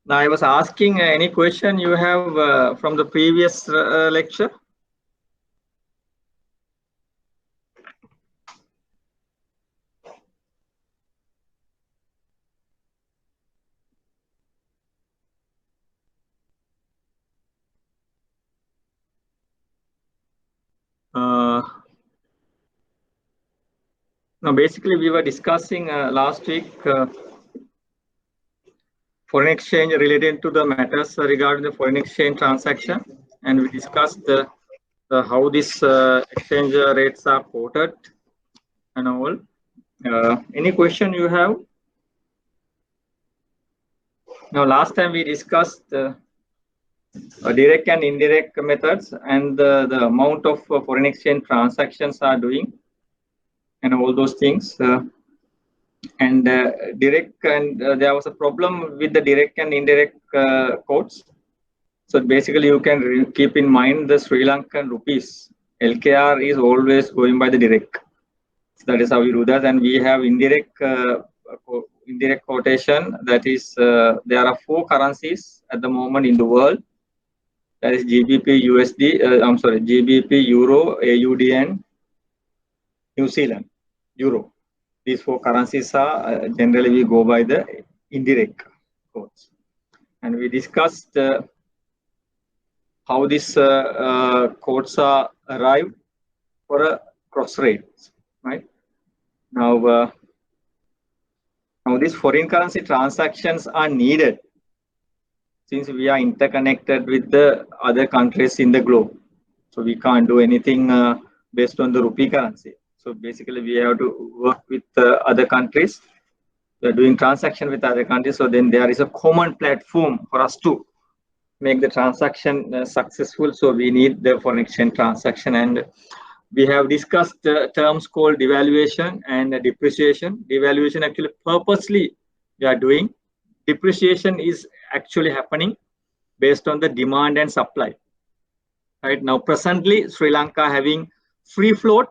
Now, I was asking any question you have from the previous lecture. Now, basically, we were discussing last week foreign exchange related to the matters regarding the foreign exchange transaction, and we discussed how this exchange rates are quoted and all. Any question you have? Now, last time we discussed direct and indirect methods and the amount of foreign exchange transactions are doing and all those things. And direct and there was a problem with the direct and indirect quotes. So basically, you can keep in mind the Sri Lankan rupees. LKR is always going by the direct. So that is how we do that. And we have indirect quotation. That is, there are 4 currencies at the moment in the world. That is GBP, USD. I'm sorry, GBP, Euro, AUD, and New Zealand Euro. These 4 currencies are generally we go by the indirect quotes. And we discussed how these quotes are arrived for a cross rate, right? Now, now these foreign currency transactions are needed since we are interconnected with the other countries in the globe. So we can't do anything based on the rupee currency. So basically, we have to work with other countries. We are doing transaction with other countries. So then there is a common platform for us to make the transaction successful. So we need the foreign exchange transaction, and we have discussed terms called devaluation and depreciation. Devaluation actually purposely we are doing. Depreciation is actually happening based on the demand and supply. Right now, presently Sri Lanka having free float,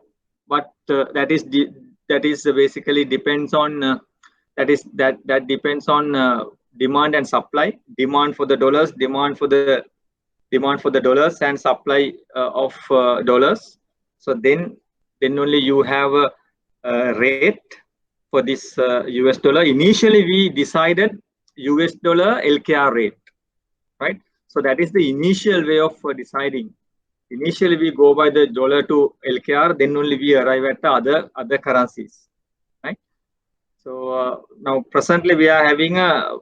but that is basically depends on that depends on demand and supply. Demand for the dollars, demand for the dollars, and supply of dollars. So then only you have a rate for this US dollar. Initially, we decided US dollar LKR rate, right? So that is the initial way of deciding. Initially, we go by the dollar to LKR, then only we arrive at the other currencies, right? So now presently we are having a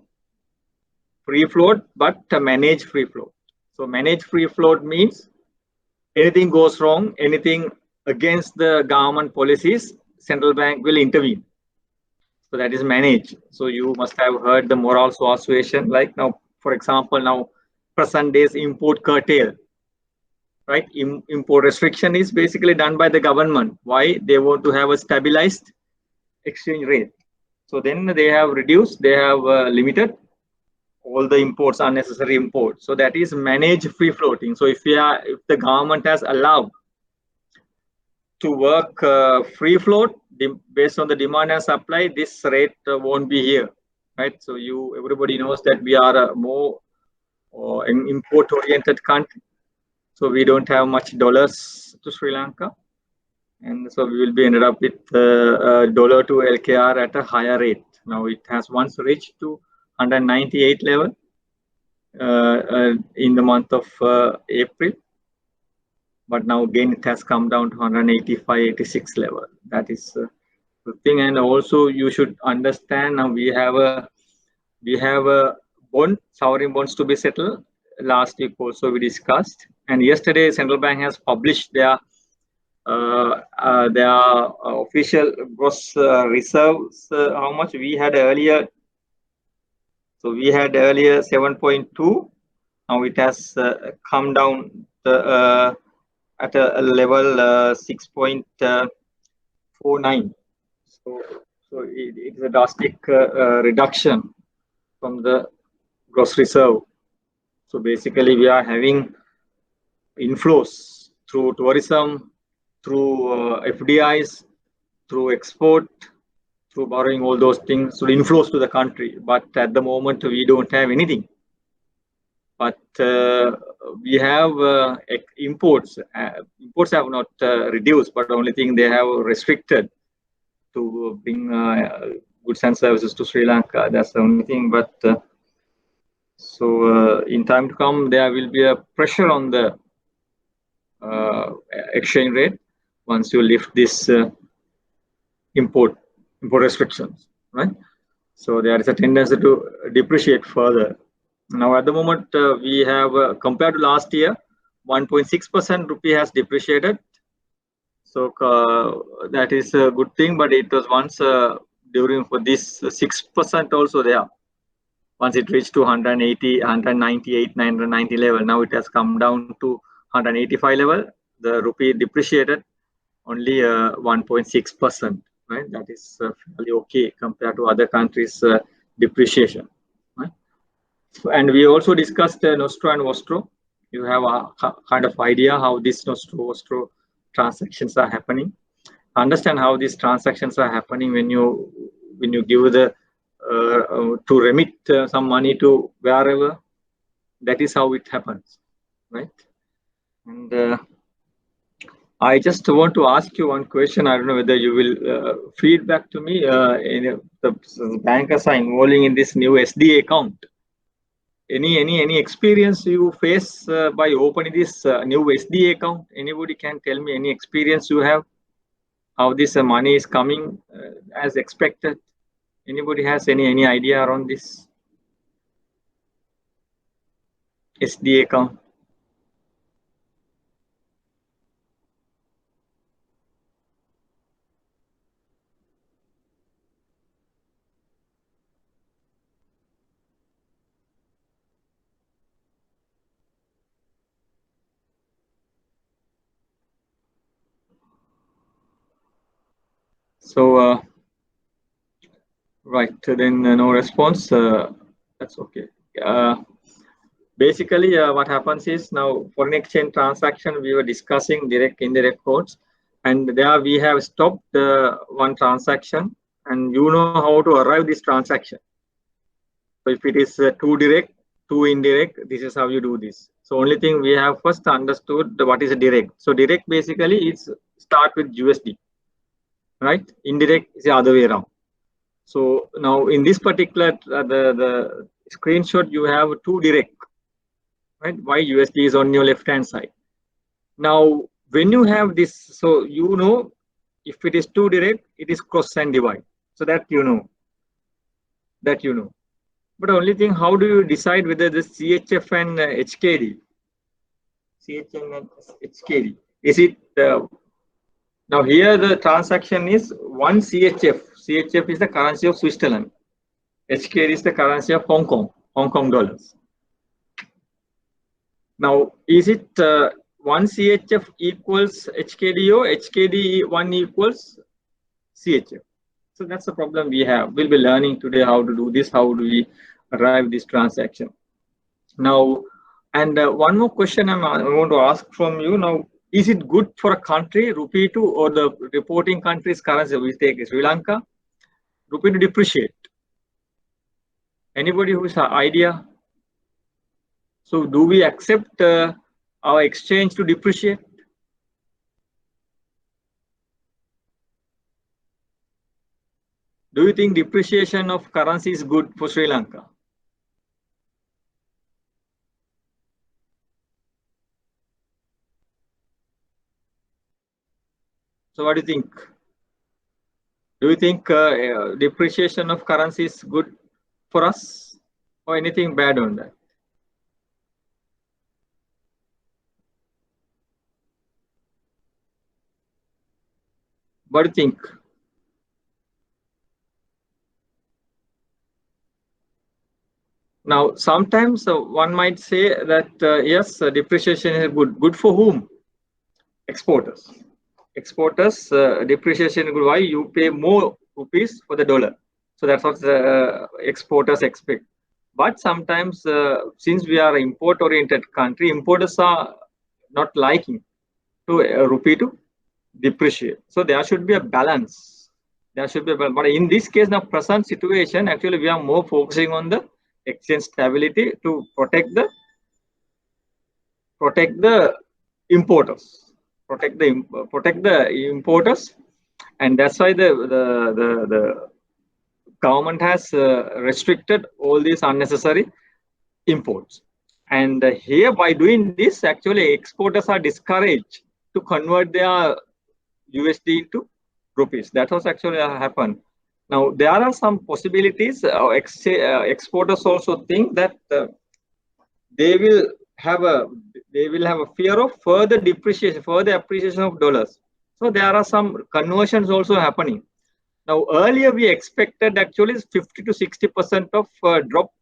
free float, but a managed free float. So managed free float means anything goes wrong, anything against the government policies, central bank will intervene. So that is managed. So you must have heard the moral suasion, like now, for example, now present days import curtail, right? Import restriction is basically done by the government. Why? They want to have a stabilized exchange rate. So then they have reduced, they have limited all the imports, unnecessary imports. So that is managed free floating. So if the government has allowed to work free float based on the demand and supply, this rate won't be here, right? So everybody knows that we are a more import oriented country. So we don't have much dollars to Sri Lanka. And so we will be ended up with dollar to LKR at a higher rate. Now it has once reached to 198 level in the month of April. But now again it has come down to 185, 86 level. That is the thing. And also you should understand now we have a bond, sovereign bonds to be settled. Last week also we discussed, and yesterday central bank has published their official gross reserves. How much we had earlier? So we had earlier 7.2. Now it has come down at a level 6.49. So it is a drastic reduction from the gross reserve. So basically, we are having inflows through tourism, through FDIs, through export, through borrowing, all those things. So inflows to the country. But at the moment, we don't have anything. but we have imports. Imports have not reduced, but the only thing they have restricted to bring goods and services to Sri Lanka. That's the only thing. But so in time to come, there will be a pressure on the exchange rate once you lift this import restrictions, right? So there is a tendency to depreciate further. Now at the moment we have compared to last year, 1.6% rupee has depreciated. So that is a good thing, but it was once during for this 6% also there. Once it reached to 180, 198, 990 level, now it has come down to 185 level. The rupee depreciated only 1.6%, right? That is fairly okay compared to other countries' depreciation, right? And we also discussed Nostro and Vostro. You have a kind of idea how these Nostro transactions are happening. Understand how these transactions are happening when you give the to remit some money to wherever. That is how it happens, right? And I just want to ask you one question. I don't know whether you will feed back to me. The bankers are involving in this new SDA account. Any experience you face by opening this new SDA account? Anybody can tell me any experience you have? How this money is coming as expected? Anybody has any idea around this SDA account? So right, then no response. That's okay. Basically, what happens is now foreign exchange transaction we were discussing direct indirect quotes, and there we have stopped one transaction, and you know how to arrive this transaction. So if it is two direct, two indirect, this is how you do this. So only thing we have first understood what is a direct. So direct basically is start with USD, right? Indirect is the other way around. So now in this particular the screenshot you have two direct, right? Why USD is on your left hand side. Now when you have this, so you know if it is two direct, it is cross and divide. So that you know. But only thing, how do you decide whether this CHF and HKD? CHF and HKD. Is it now here the transaction is one CHF. CHF is the currency of Switzerland. HKD is the currency of Hong Kong dollars. Now, is it one CHF equals HKD or HKD one equals CHF? So that's the problem we have. We'll be learning today how to do this. How do we arrive this transaction? Now, and one more question I want to ask from you now. Is it good for a country, rupee to, or the reporting country's currency, we take Sri Lanka, rupee to depreciate? Anybody who has an idea? So do we accept our exchange to depreciate? Do you think depreciation of currency is good for Sri Lanka? So what do you think? Do you think depreciation of currency is good for us, or anything bad on that? What do you think? Now, sometimes one might say that yes, depreciation is good for whom? Exporters. Exporters, depreciation is good. Why? You pay more rupees for the dollar. So that's what the exporters expect. But sometimes, since we are an import-oriented country, importers are not liking to rupee to depreciate. So there should be a balance. There should be a balance. But in this case, now present situation, actually we are more focusing on the exchange stability to protect the protect the importers, protect the importers, and that's why the government has restricted all these unnecessary imports. And here, by doing this, actually exporters are discouraged to convert their USD into rupees. That was actually happened. Now there are some possibilities. Exporters also think that they will have a fear of further depreciation, further appreciation of dollars. So there are some conversions also happening. Now earlier we expected actually 50 to 60% of drop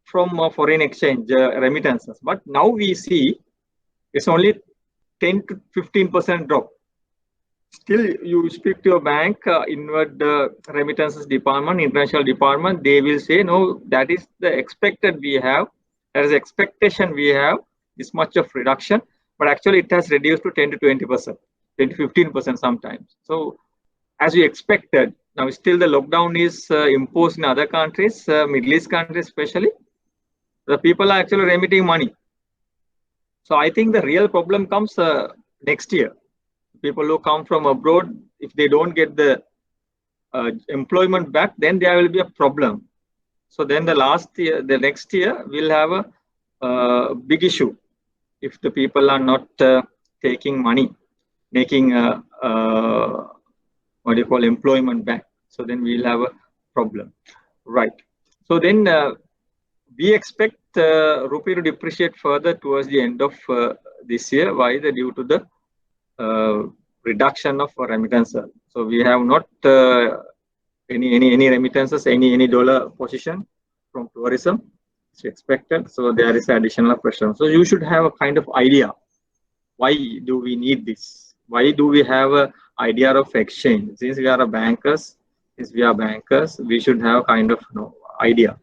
from foreign exchange remittances, but now we see it's only 10 to 15% drop. Still, you speak to your bank, inward remittances department, international department, they will say, no, that is the expected we have, that is expectation we have, this much of reduction, but actually it has reduced to 10 to 20%, 10 to 15% sometimes. So as we expected, now still the lockdown is imposed in other countries, Middle East countries especially, the people are actually remitting money. So I think the real problem comes next year. People who come from abroad, if they don't get the employment back, then there will be a problem. So then the next year, we'll have a big issue if the people are not taking money, making what do you call employment back. So then we'll have a problem, right? So then we expect rupee to depreciate further towards the end of this year. Why? Due to the reduction of remittances. So we have not any remittances, any dollar position from tourism. It's expected. So there is additional pressure. So you should have a kind of idea. Why do we need this? Why do we have an idea of exchange? Since we are bankers, we should have kind of idea.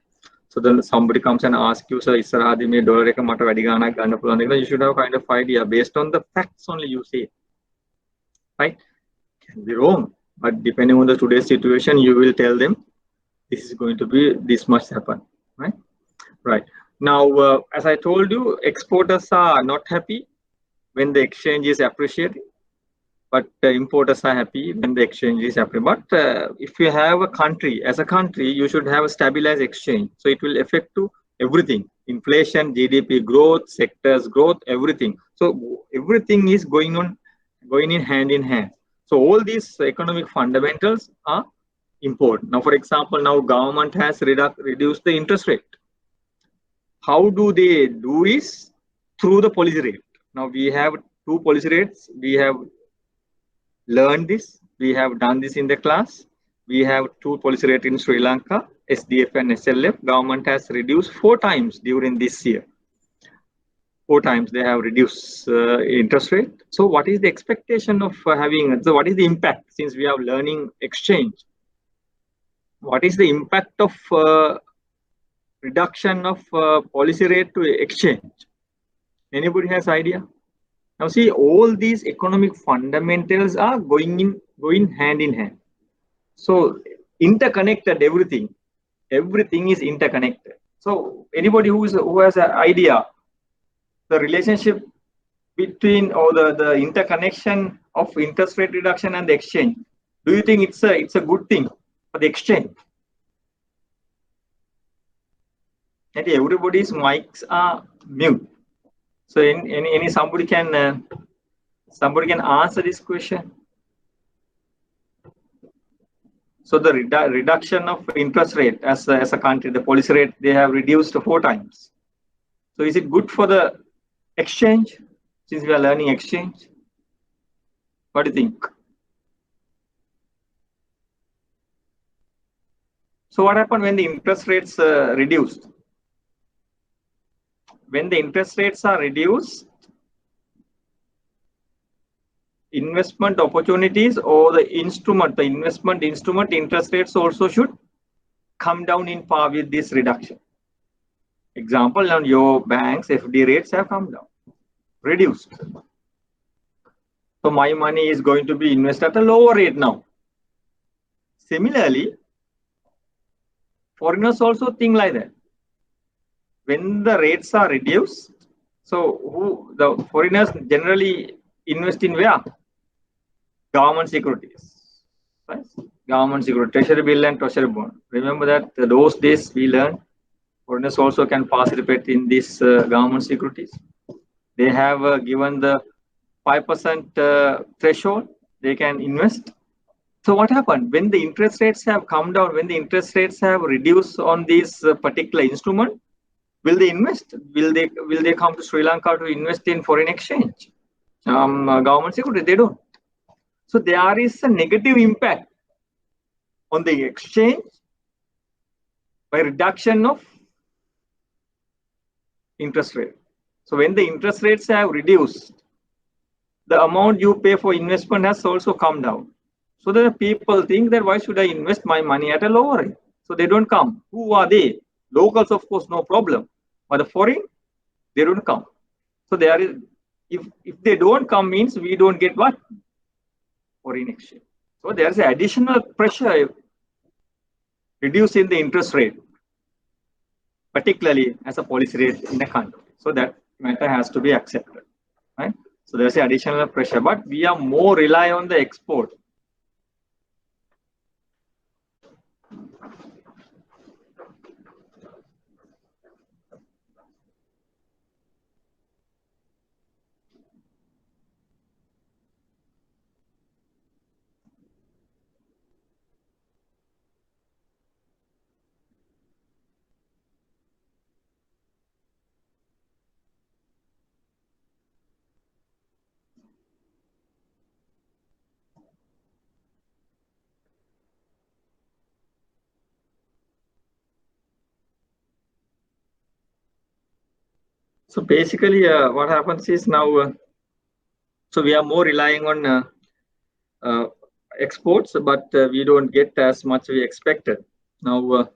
So then somebody comes and asks you, sir, dollar you should have kind of idea based on the facts only you say. Right? Can be wrong, but depending on the today's situation, you will tell them this is going to be, this must happen. Right? Right. Now, as I told you, exporters are not happy when the exchange is appreciating, but importers are happy when the exchange is appreciating. But if you have a country, as a country, you should have a stabilized exchange. So it will affect to everything, inflation, GDP growth, sectors growth, everything. So everything is going in hand in hand. So all these economic fundamentals are important. Now, for example, now government has reduced the interest rate. How do they do is through the policy rate. Now we have two policy rates. We have learned this. We have done this in the class. We have two policy rates in Sri Lanka, SDF and SLF. Government has reduced 4 times during this year. 4 times they have reduced interest rate. So what is the expectation of having, so what is the impact since we are learning exchange? What is the impact of reduction of policy rate to exchange? Anybody has idea? Now see, all these economic fundamentals are going hand in hand. So interconnected, everything is interconnected. So anybody who has an idea, the relationship between or the interconnection of interest rate reduction and the exchange, do you think it's a good thing for the exchange? And everybody's mics are mute. So somebody can answer this question. So the reduction of interest rate as a country, the policy rate, they have reduced 4 times. So is it good for the exchange since we are learning exchange? What do you think? So what happened when the interest rates reduced? When the interest rates are reduced, investment opportunities or the investment instrument interest rates also should come down in par with this reduction. Example, on your bank's FD rates have come down, reduced. So my money is going to be invested at a lower rate now. Similarly, foreigners also think like that. When the rates are reduced, So who the foreigners generally invest in where? Government securities, right? Government security, treasury bill and treasury bond. Remember that those days we learned foreigners also can participate in these government securities. They have given the 5% threshold. They can invest. So what happened when the interest rates have come down? When the interest rates have reduced on these particular instrument, will they invest? Will they come to Sri Lanka to invest in foreign exchange? Government security, they don't. So there is a negative impact on the exchange by reduction of interest rate. So when the interest rates have reduced, the amount you pay for investment has also come down. So the people think that why should I invest my money at a lower rate? So they don't come. Who are they? Locals, of course, no problem. But the foreign, they don't come. So there is, if they don't come means we don't get what? Foreign exchange. So there is additional pressure reducing the interest rate, particularly as a policy rate in the country. So that matter has to be accepted, right? So there's additional pressure, but we are more rely on the export. So basically, what happens is now, so we are more relying on exports, but we don't get as much we expected. Now,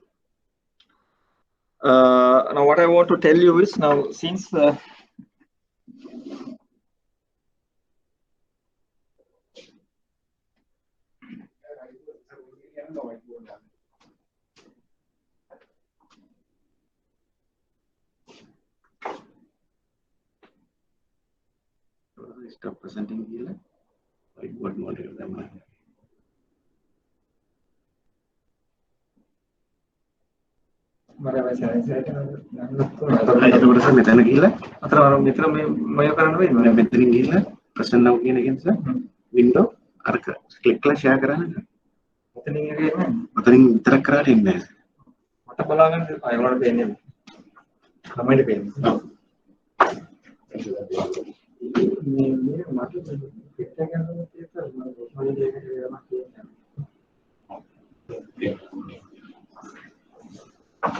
now what I want to tell you is now since stop presenting here. What model am I? එතකොට මෙතන ගිහිල්ලා අතන මෙතන මේ කරන්න වෙයි මම මෙතනින් ගිහිල්ලා ප්‍රසන්න නව කියන එකෙන් වින්ඩෝ අරක ක්ලික් කරලා ෂෙයා කරන්න මෙතනින් එන්නේ මෙතනින් විතරක් කරාට ඉන්නේ මට බලා ගන්න අයවලට දෙන්නේ කමෙන්ට් පේන්නේ මේ මට පිට ගන්න තියෙනවා මම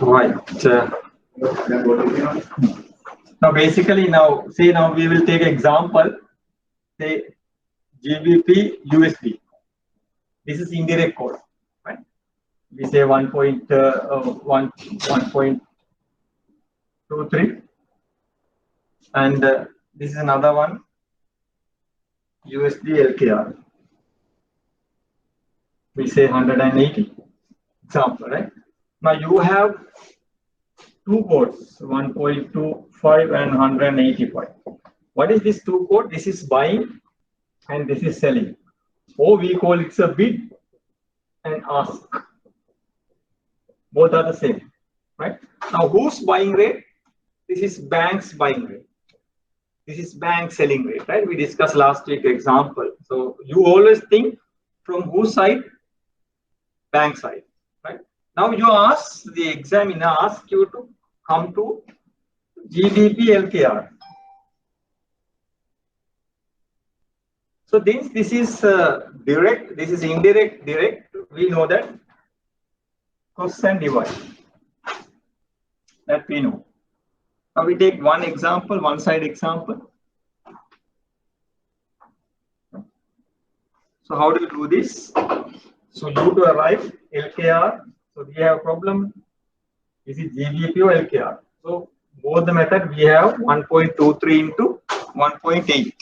right. Now basically now we will take example, say GBP USD. This is indirect cost, right? We say 1.23 and this is another one, USD LKR. We say 180 example, right? Now you have two quotes, 1.25 and 185. What is this two quote? This is buying and this is selling. Or we call it a bid and ask. Both are the same, right? Now whose buying rate? This is bank's buying rate. This is bank selling rate, right? We discussed last week example. So you always think from whose side? Bank side, right? Now you ask, the examiner asks you to come to GBP LKR. So this is direct, this is indirect, direct. We know that cross and divide. That we know. Now we take one example, one side example. So how do you do this? So you to arrive LKR. So we have a problem. This is GBP or LKR. So both the method we have 1.23 into 1.8.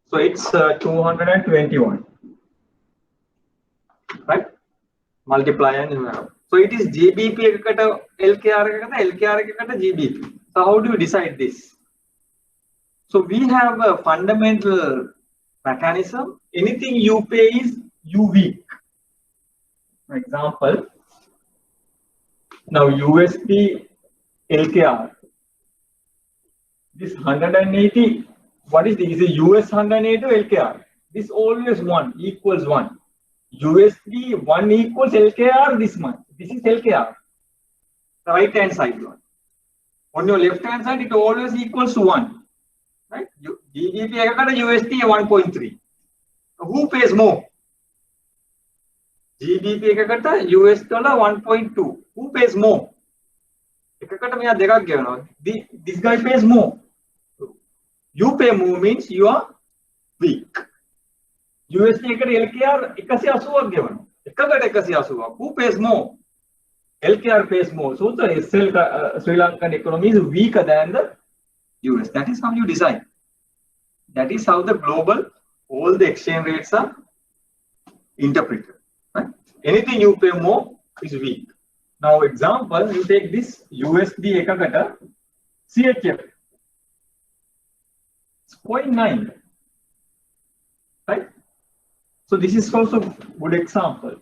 So it's 221, right? Multiply and you have. So it is GBP ekakata LKR ekakata LKR ekakata GBP. So how do you decide this? So we have a fundamental mechanism. Anything you pay is you weak. For example, now USD LKR. This 180. What is this? Is a US 180 LKR? This always 1 equals 1. USD 1 equals LKR this month. This is LKR. The right hand side one. On your left hand side, it always equals to 1. Right? GBP USD 1.3. Who pays more? GBP US dollar 1.2. Who pays more? This guy pays more. You pay more means you are weak. USD LKR 180. Who pays more? LKR pays more. So the Sri Lankan economy is weaker than the US. That is how you decide. That is how the global, all the exchange rates are interpreted. Right? Anything you pay more is weak. Now, example, you take this USD ekakata CHF. It's 0.9. Right? So this is also a good example.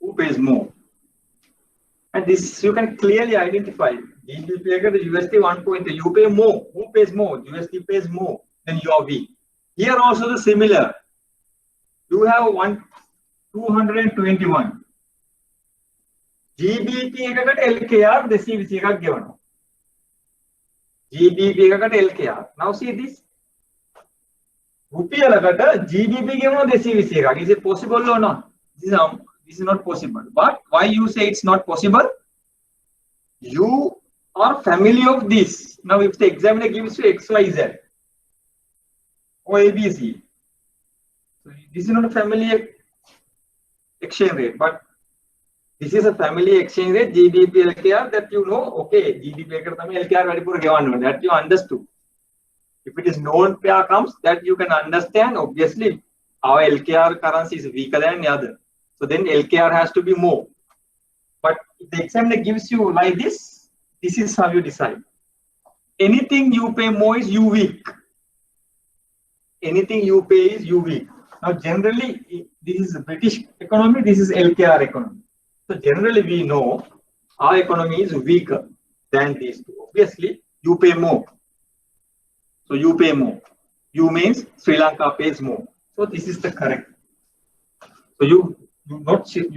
Who pays more? And this you can clearly identify. GBP USD 1.3. You pay more. Who pays more? USD pays more. Then you are weak. Here also the similar. You have 221. GBP LKR. This is given. GBP LKR. Now see this. Rupiah GBP given. This is it possible or not? This is not possible. But why you say it's not possible? You are familiar of this. Now, if the examiner gives you XYZ or ABC, so this is not a familiar exchange rate, but this is a familiar exchange rate, GBP LKR, that you know, okay, GBP LKR, that you understood. If it is known pair comes, that you can understand, obviously, our LKR currency is weaker than the other. So then LKR has to be more. But if the examiner gives you like this, this is how you decide. Anything you pay more is you weak. Anything you pay is you weak. Now generally, this is a British economy, this is LKR economy. So generally we know our economy is weaker than these two. Obviously, you pay more. So you pay more. You means Sri Lanka pays more. So this is the correct. So you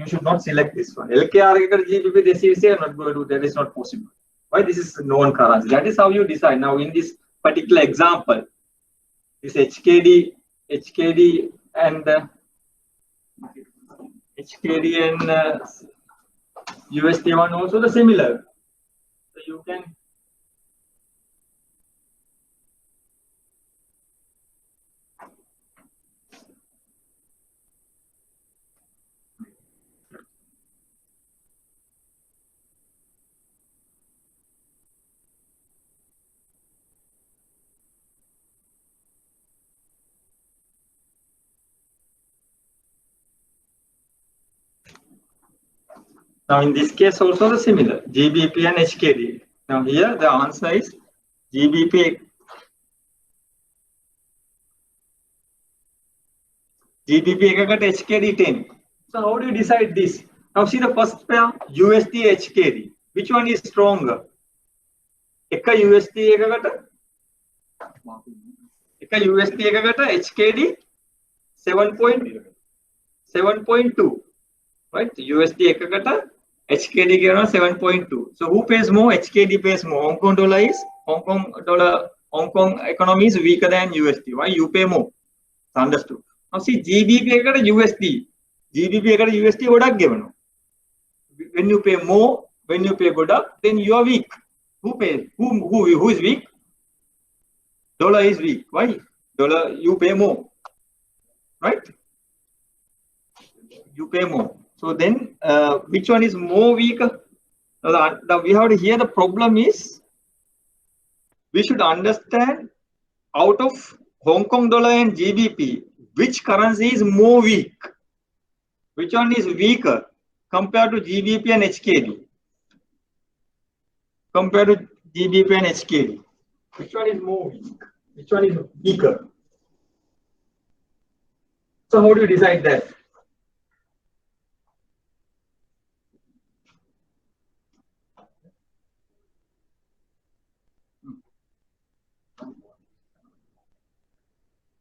should not select this one. LKR GBP they are not going to do. That is not possible. Why? This is known currency. That is how you decide. Now in this particular example, this HKD and USD one also the similar. So you can. Now in this case also the similar GBP and HKD. Now here the answer is GBP HKD 10. So how do you decide this? Now see the first pair USD HKD. Which one is stronger? Eka USD HKD 7.2. Right? USD HKD 7.2. So who pays more? HKD pays more. Hong Kong dollar is Hong Kong economy is weaker than USD. Why? You pay more. It's understood. Now see GBP USD. GBP USD what are given? When you pay more, when you pay good up, then you are weak. Who pays? Who is weak? Dollar is weak. Why? Dollar you pay more. Right? You pay more. So then, which one is more weak? We have to hear the problem is we should understand out of Hong Kong dollar and GBP, which currency is more weak? Which one is weaker compared to GBP and HKD? Compared to GBP and HKD, which one is more weak? Which one is weaker? So how do you decide that?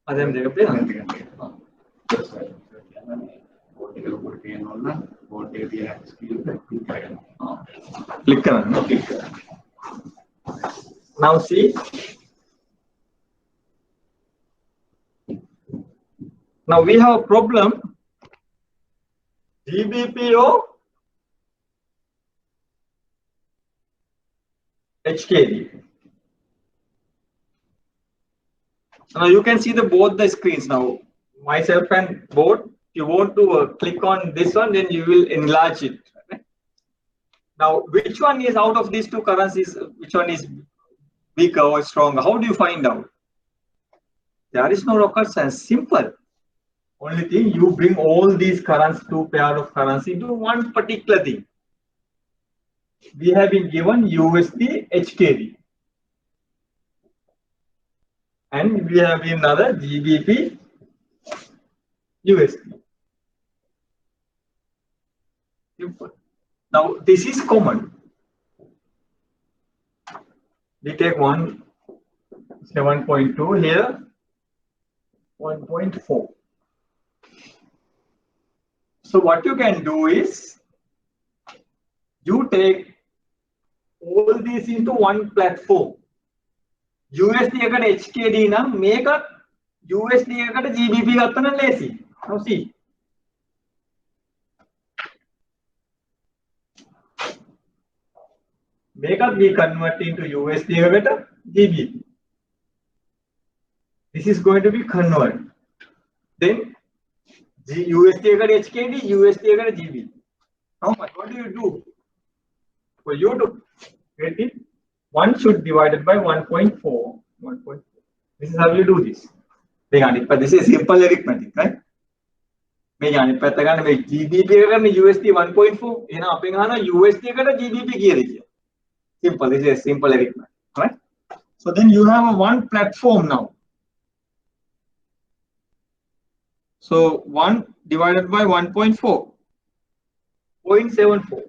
Adem dekha pehana. Click karana. Now see. Now we have a problem. GBP or HKD. Now you can see both the screens now. Myself and board. If you want to click on this one, then you will enlarge it. Okay? Now, which one is out of these two currencies? Which one is weaker or stronger? How do you find out? There is no rocket science. Simple. Only thing, you bring all these currencies, two pair of currency into one particular thing. We have been given USD HKD. And we have another GBP USD. Simple. Now this is common. We take 7.2 here, 1.4. So what you can do is you take all these into one platform. USD එකට HKD නම් මේකත් USD එකට GBP ගත්තා නම් ලේසි. Now see. මේකත් we convert into USD එකට GBP. This is going to be convert. Then USD equal HKD, USD equal GBP. How much? What do you do? For you to get it, 1 should divided by 1.4. 1.4. This is how you do this. This is simple arithmetic, right? GBP USD 1.4. USD GBP. Simple. This is a simple arithmetic, right? So then you have one platform now. So 1 divided by 1.4, 0.74,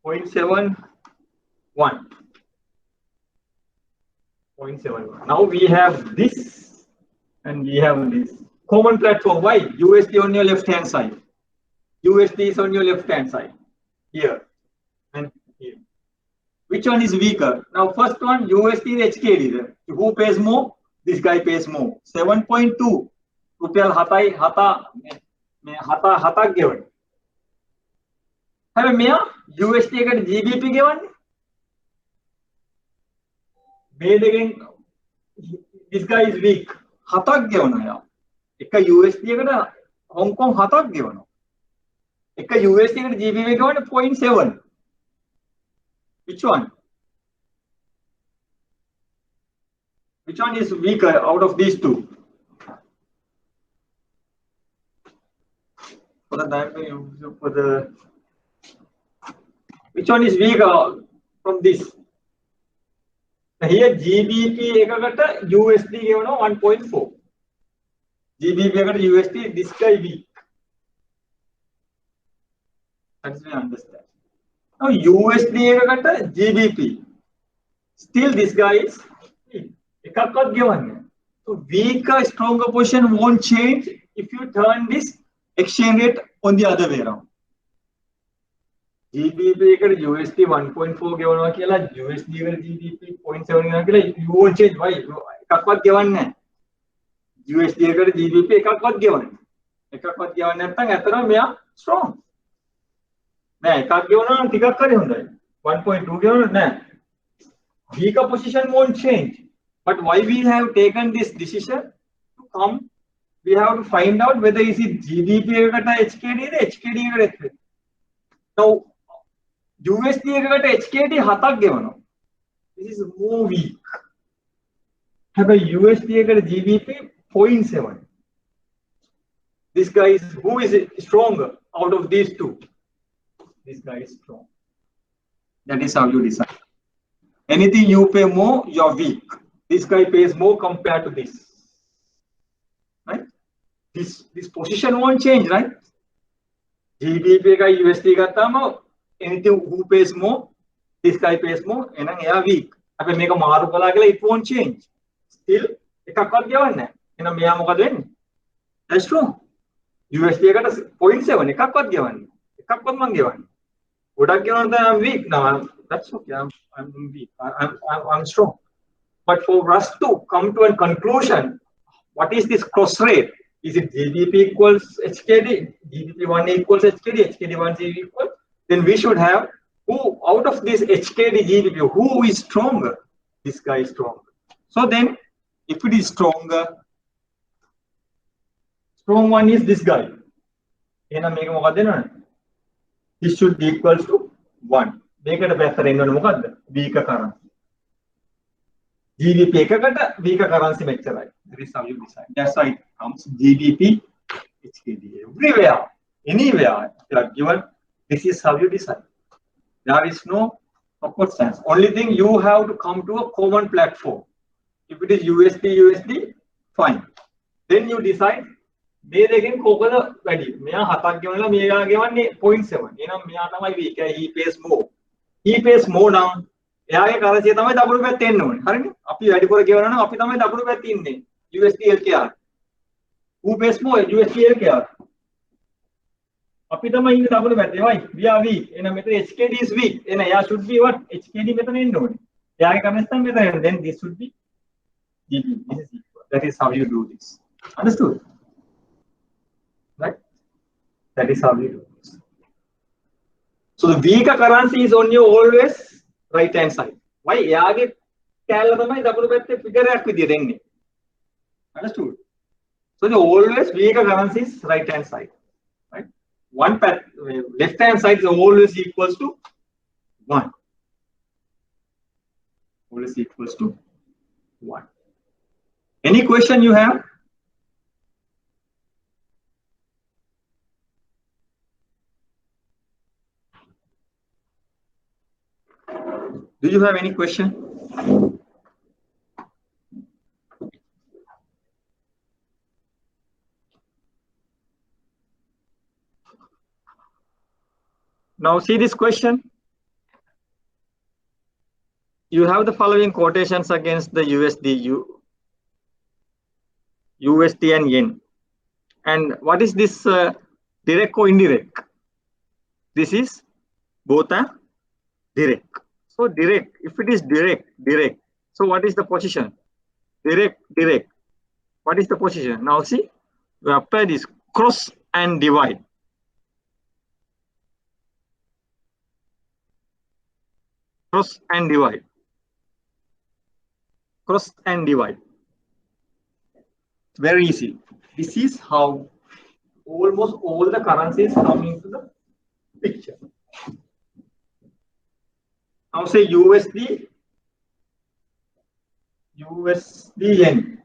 0.71, 0.71. Now we have this and we have this. Common platform. Why? USD on your left hand side. USD is on your left hand side. Here and here. Which one is weaker? Now first one, USD is HKD. Who pays more? This guy pays more. 7.2 rupiah hata given. Have me USD eකට GBP given. Made again. This guy is weak. Hatak given hai. Ekka USD eකට Hong Kong hatak given. Ekka USD eකට GBP given 0.7. Which one? Which one is weaker out of these two? Which one is weaker from this? Here GBP ekakata USD given 1.4. GBP ekakata USD, this guy weak. That's we understand. Now USD ekakata GBP. Still this guy is weak. So weaker, stronger position won't change if you turn this exchange rate on the other way around. GBP USD 1.4 USD GBP 0.7 you won't change. Why? USD GBP strong. 1.2 weaker position won't change. But why we have taken this decision to come, we have to find out whether is it GBP or HKD or HKD. Now, USD or HKD hatak given. This is more weak. have a USD GBP 0.7. This guy is, who is stronger out of these two? This guy is strong. That is how you decide. Anything you pay more, you're weak. This guy pays more compared to this. Right? This position won't change, right? GBP ka USD gattama, anything who pays more, this guy pays more, and then weak. If make a maru kala kala, it won't change. Still, ekakවත් ගවන්නේ. එහෙනම් මෙයා මොකද වෙන්නේ? That's true. USD එකට 0.7 එකක්වත් ගෙවන්නේ. එකක්වත් මං ගෙවන්නේ. ගොඩක් ගෙවනවා I'm weak now. That's okay. I'm weak. I'm strong. But for us to come to a conclusion, what is this cross rate? Is it GBP equals HKD, GBP1 equals HKD, HKD1 equal? Then we should have who out of this HKD GBP, who is stronger? This guy is stronger. So then, if it is stronger, strong one is this guy. This should be equal to 1. Make it a better in weaker currency. GBP weaker currency measure. That is how you decide. That's why it comes GBP, HKD. Everywhere, anywhere you are given, this is how you decide. There is no awkward sense. Only thing you have to come to a common platform. If it is USD, fine. Then you decide. They again cocoa value. Mea hatak given mea given 0.7. Mea tamai weak. He pays more. He pays more now. එයාගේ කරන්සි තමයි W පැත්තේ එන්න ඕනේ. හරිනේ? අපි වැඩිපුර ගෙවනවා නම් අපි තමයි W පැත්තේ ඉන්නේ. USD LKR. Who pays more? USD LKR. අපි තමයි ඉන්නේ W පැත්තේ. right? We are weak. එහෙනම් මෙතන HKD is weak. එහෙනම් එයා should be what? HKD මෙතන එන්න ඕනේ. එයාගේ කරන්සි තමයි මෙතන එන්නේ. Then this should be GB. This is equal. That is how you do this. Understood? Right? That is how you do this. So the weaker currency is on your always right hand side. Why? එයාගේ කැලල තමයි W පැත්තේ figure එකක් විදියට එන්නේ. Understood? So the always weaker currency is right hand side. Right? One left hand side is always equals to 1. Always equals to 1. Any question you have? Do you have any question? Now see this question. You have the following quotations against the USD and yen. And what is this direct or indirect? This is both are direct. So direct, if it is direct. So what is the position? Direct. What is the position? Now see, we apply this cross and divide. Cross and divide. Cross and divide. It's very easy. This is how almost all the currencies come into the picture. Now say USD yen.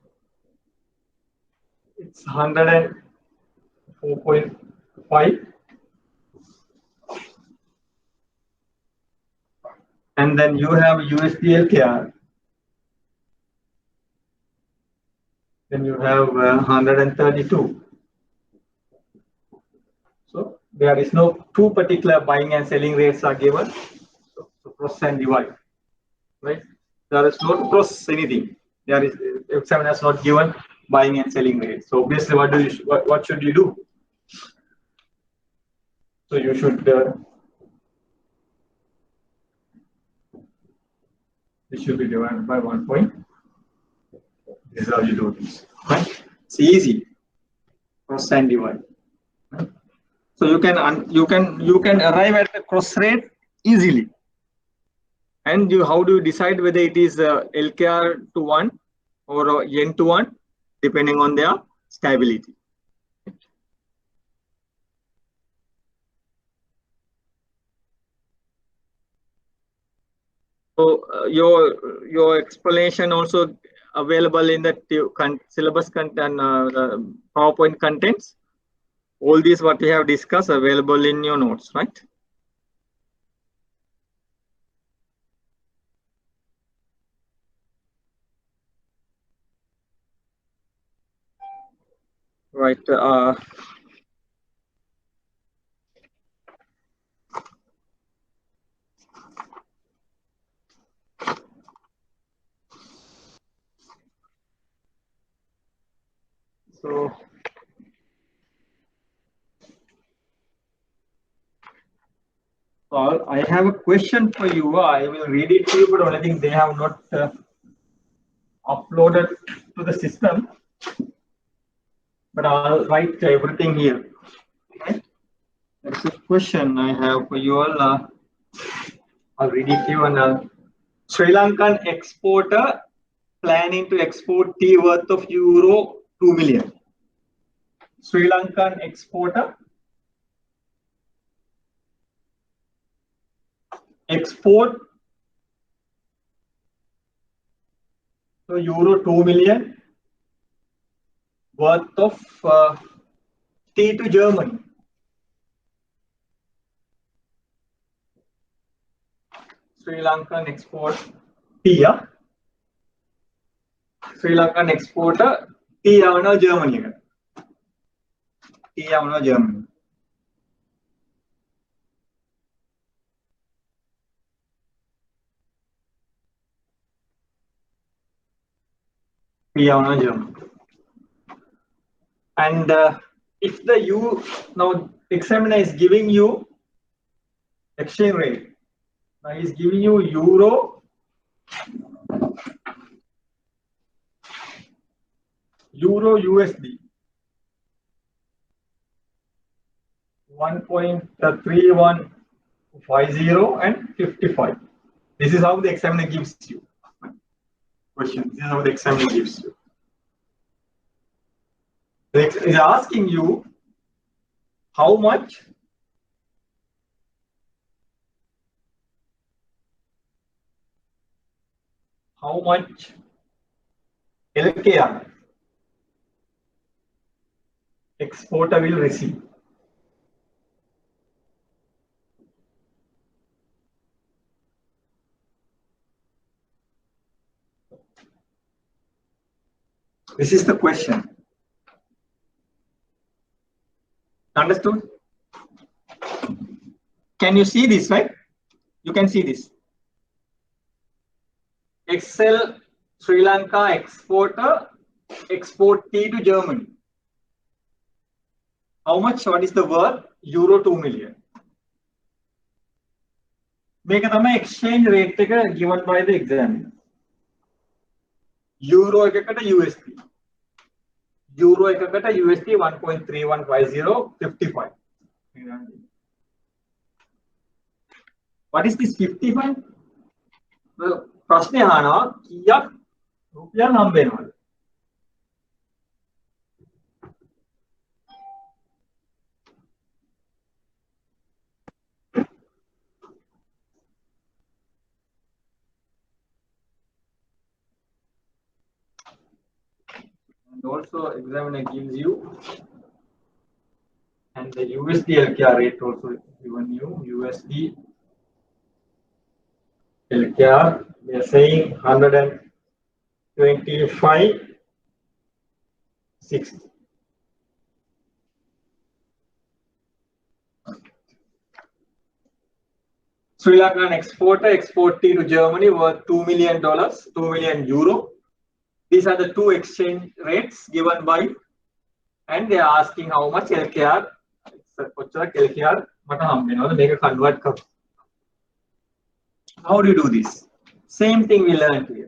It's 104.5. And then you have USD LKR. Then you have 132. So there is no two particular buying and selling rates are given. So cross and divide, right? There is no cross anything. There is examiner has not given buying and selling rates. So obviously, what should you do? So you should this should be divided by 1 point. This is how you do this, right? It's easy. Cross and divide. Right? So you can arrive at the cross rate easily. And how do you decide whether it is LKR to 1 or yen to 1, depending on their stability. So your explanation also available in the syllabus content, PowerPoint contents. All these what we have discussed available in your notes, right? Right. So I have a question for you. I will read it to you, but only thing they have not uploaded to the system. But I'll write everything here. Okay. That's a question I have for you all. I'll read it to you. And Sri Lankan exporter planning to export tea worth of euro 2 million. Sri Lankan exporter export to euro 2 million worth of tea to Germany. Sri Lankan export tea. Sri Lankan exporter tea out Germany. Tea out Germany. Tea out Germany. And if the now examiner is giving you exchange rate, now he is giving you euro USD 1.3150 and 55. This is how the examiner gives you question. This is how the examiner gives you. Is asking you how much LKR exporter will receive. This is the question. Understood? Can you see this, right? You can see this. Excel Sri Lanka exporter export tea to Germany. How much? What is the worth? Euro 2 million. Make a exchange rate given by the examiner. Euro USD. Euro USD 1.3150 55. What is this 55? प्रश्न आना किया रुपया नंबे वाले. And also examiner gives you, and the USD LKR rate also given you. USD LKR, we are saying 125.60. Sri Lankan exporter export tea to Germany worth $2 million, 2 million euro. These are the two exchange rates given by, and they are asking how much LKR. LKR, make a convert. How do you do this? Same thing we learned here.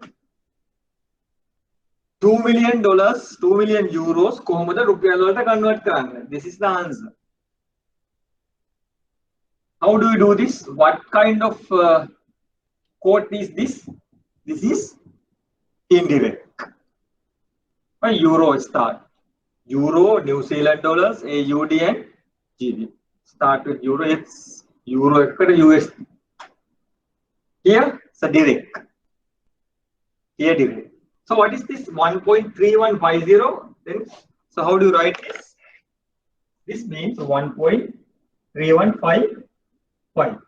$2 million, 2 million euros, kohomada rupiya convert karanga. This is the answer. How do you do this? What kind of quote is this? This is indirect. By euro start. Euro, New Zealand dollars, AUD and GBP. Start with euro, it's euro USD. Here, it's a direct. Here direct. So what is this 1.3150? Then, so how do you write this? This means 1.3155.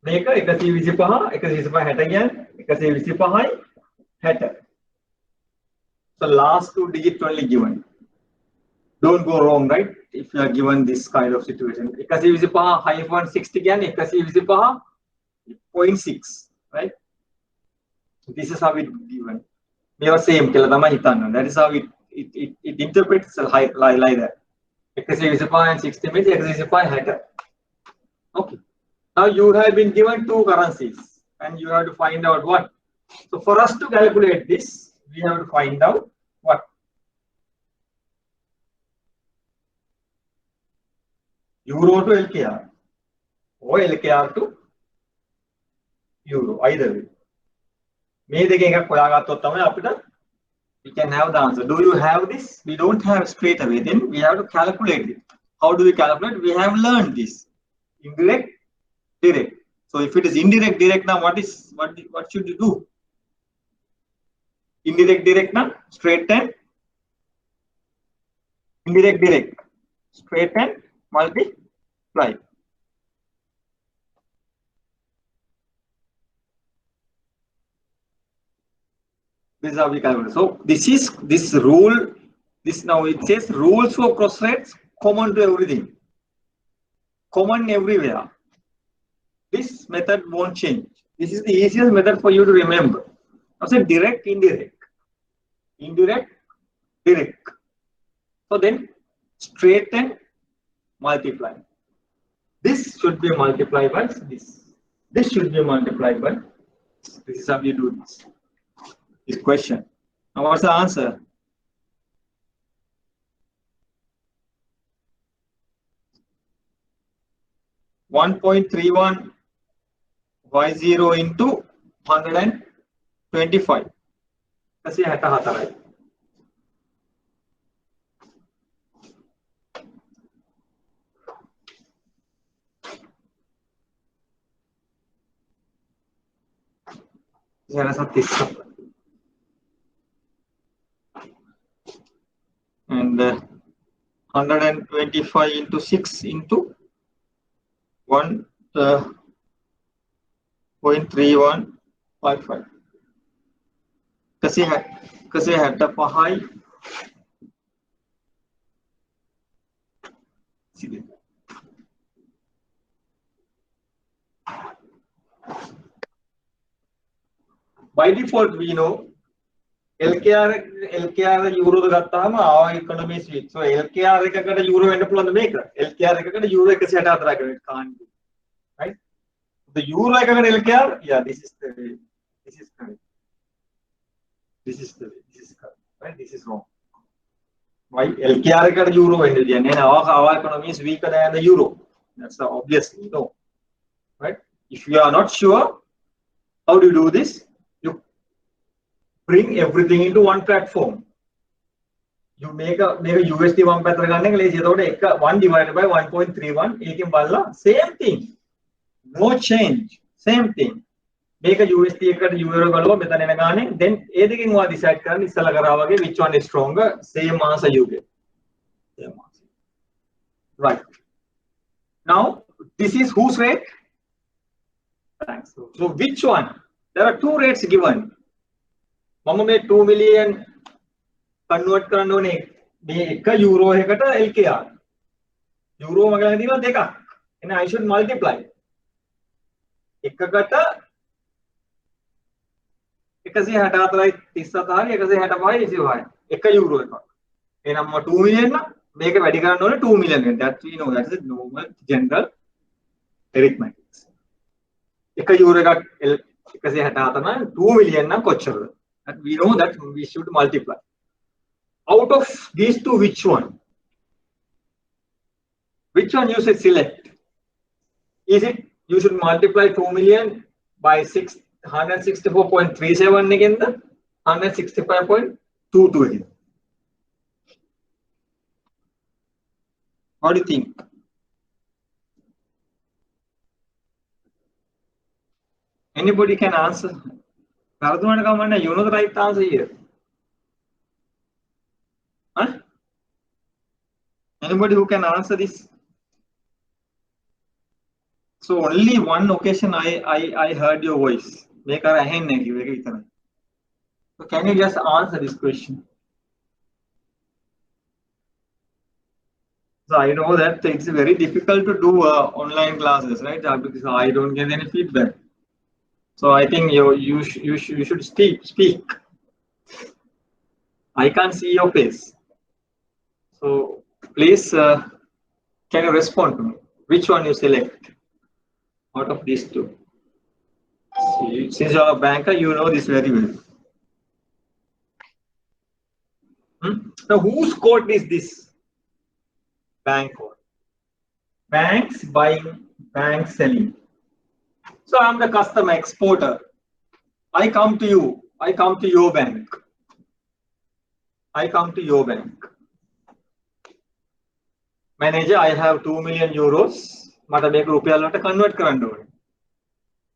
මේක 125 125 60 කියන්නේ 125යි 60. So last two digits only given. Don't go wrong, right? If you are given this kind of situation. 125-60 කියන්නේ 125.6, right? This is how it given. We are same කියලා තමයි හිතන්න. That is how it interprets like that. 125 and 60 means 125 Okay. Now you have been given two currencies and you have to find out what. So for us to calculate this, we have to find out what. Euro to LKR or LKR to Euro, either way. මේ දෙකෙන් එකක් හොයාගත්තොත් තමයි අපිට we can have the answer. Do you have this? We don't have straight away. Then we have to calculate it. How do we calculate? We have learned this. Indirect, direct. So if it is indirect, direct, now what should you do? Indirect, direct, now straight and indirect, direct, straight and multiply. This is how we calculate. So this rule. This now it says rules for cross rates common to everything. Common everywhere. This method won't change. This is the easiest method for you to remember. Now say direct, indirect, indirect, direct. So then straight and multiply. This should be multiplied by this. This should be multiplied by this is how you do this question. Now what's the answer? $1.3150 into 125. Kasi hata-hata. And 125 into 6 into 1.3155. Kasi hata pahai. By default, we know LKR euro ගත්තාම our economy switch. So LKR එකකට euro වෙන්න පුළුවන්ද මේක? LKR එකකට euro 164 කරන එක can't be. Right? The euro එකකට LKR, yeah, this is correct. This is correct. Right? This is wrong. Why LKR එකකට euro වෙන්න දෙන්නේ නැහැ. Our economy is weaker than the euro. That's the obviously no. Right? If you are not sure, how do you do this? Bring everything into one platform. You make a USD one පැත්තට ගන්න එක ලේසියි. එතකොට 1 divided by 1.31 ඒකෙන් බලලා same thing. No change. Same thing. මේක USD එකට euro ගලුවා මෙතන එන ගානේ. Then ඒ දෙකෙන් ඔයා decide කරන්න ඉස්සලා කරා වගේ which one is stronger. Same answer you get. Same answer. Right. Now this is whose rate? Thanks. So which one? There are two rates given. මම මේ 2 million convert කරන්න ඕනේ මේ 1 euro එකකට LKR. euro මග ළඟ තියෙනවා දෙකක්. එහෙනම් I should multiply. එකකට 164යි 37යි 165යි 25යි. 1 euro එකක්. එහෙනම් මම 2 million නම් මේක වැඩි කරන්න ඕනේ 2 million වෙන. That we know, that is normal general arithmetic. 1 euro එකක් 164 නම් 2 million නම් කොච්චරද? And we know that we should multiply. Out of these two, which one? Which one you should select? Is it you should multiply 2 million by 164.37 again, the 165.22 again? What do you think? Anybody can answer? You know the right answer here. Huh? Anybody who can answer this? So only one occasion I heard your voice. So can you just answer this question? So I know that it's very difficult to do online classes, right? Because I don't get any feedback. So I think you should speak. I can't see your face. So please, can you respond to me? Which one you select out of these two? Since you're a banker, you know this very well. Now, whose code is this? Bank code. Banks buying, banks selling. So I'm the customer exporter. I come to you. I come to your bank. I come to your bank. Manager, I have 2 million euros. Mata make rupiah lot convert karanna one.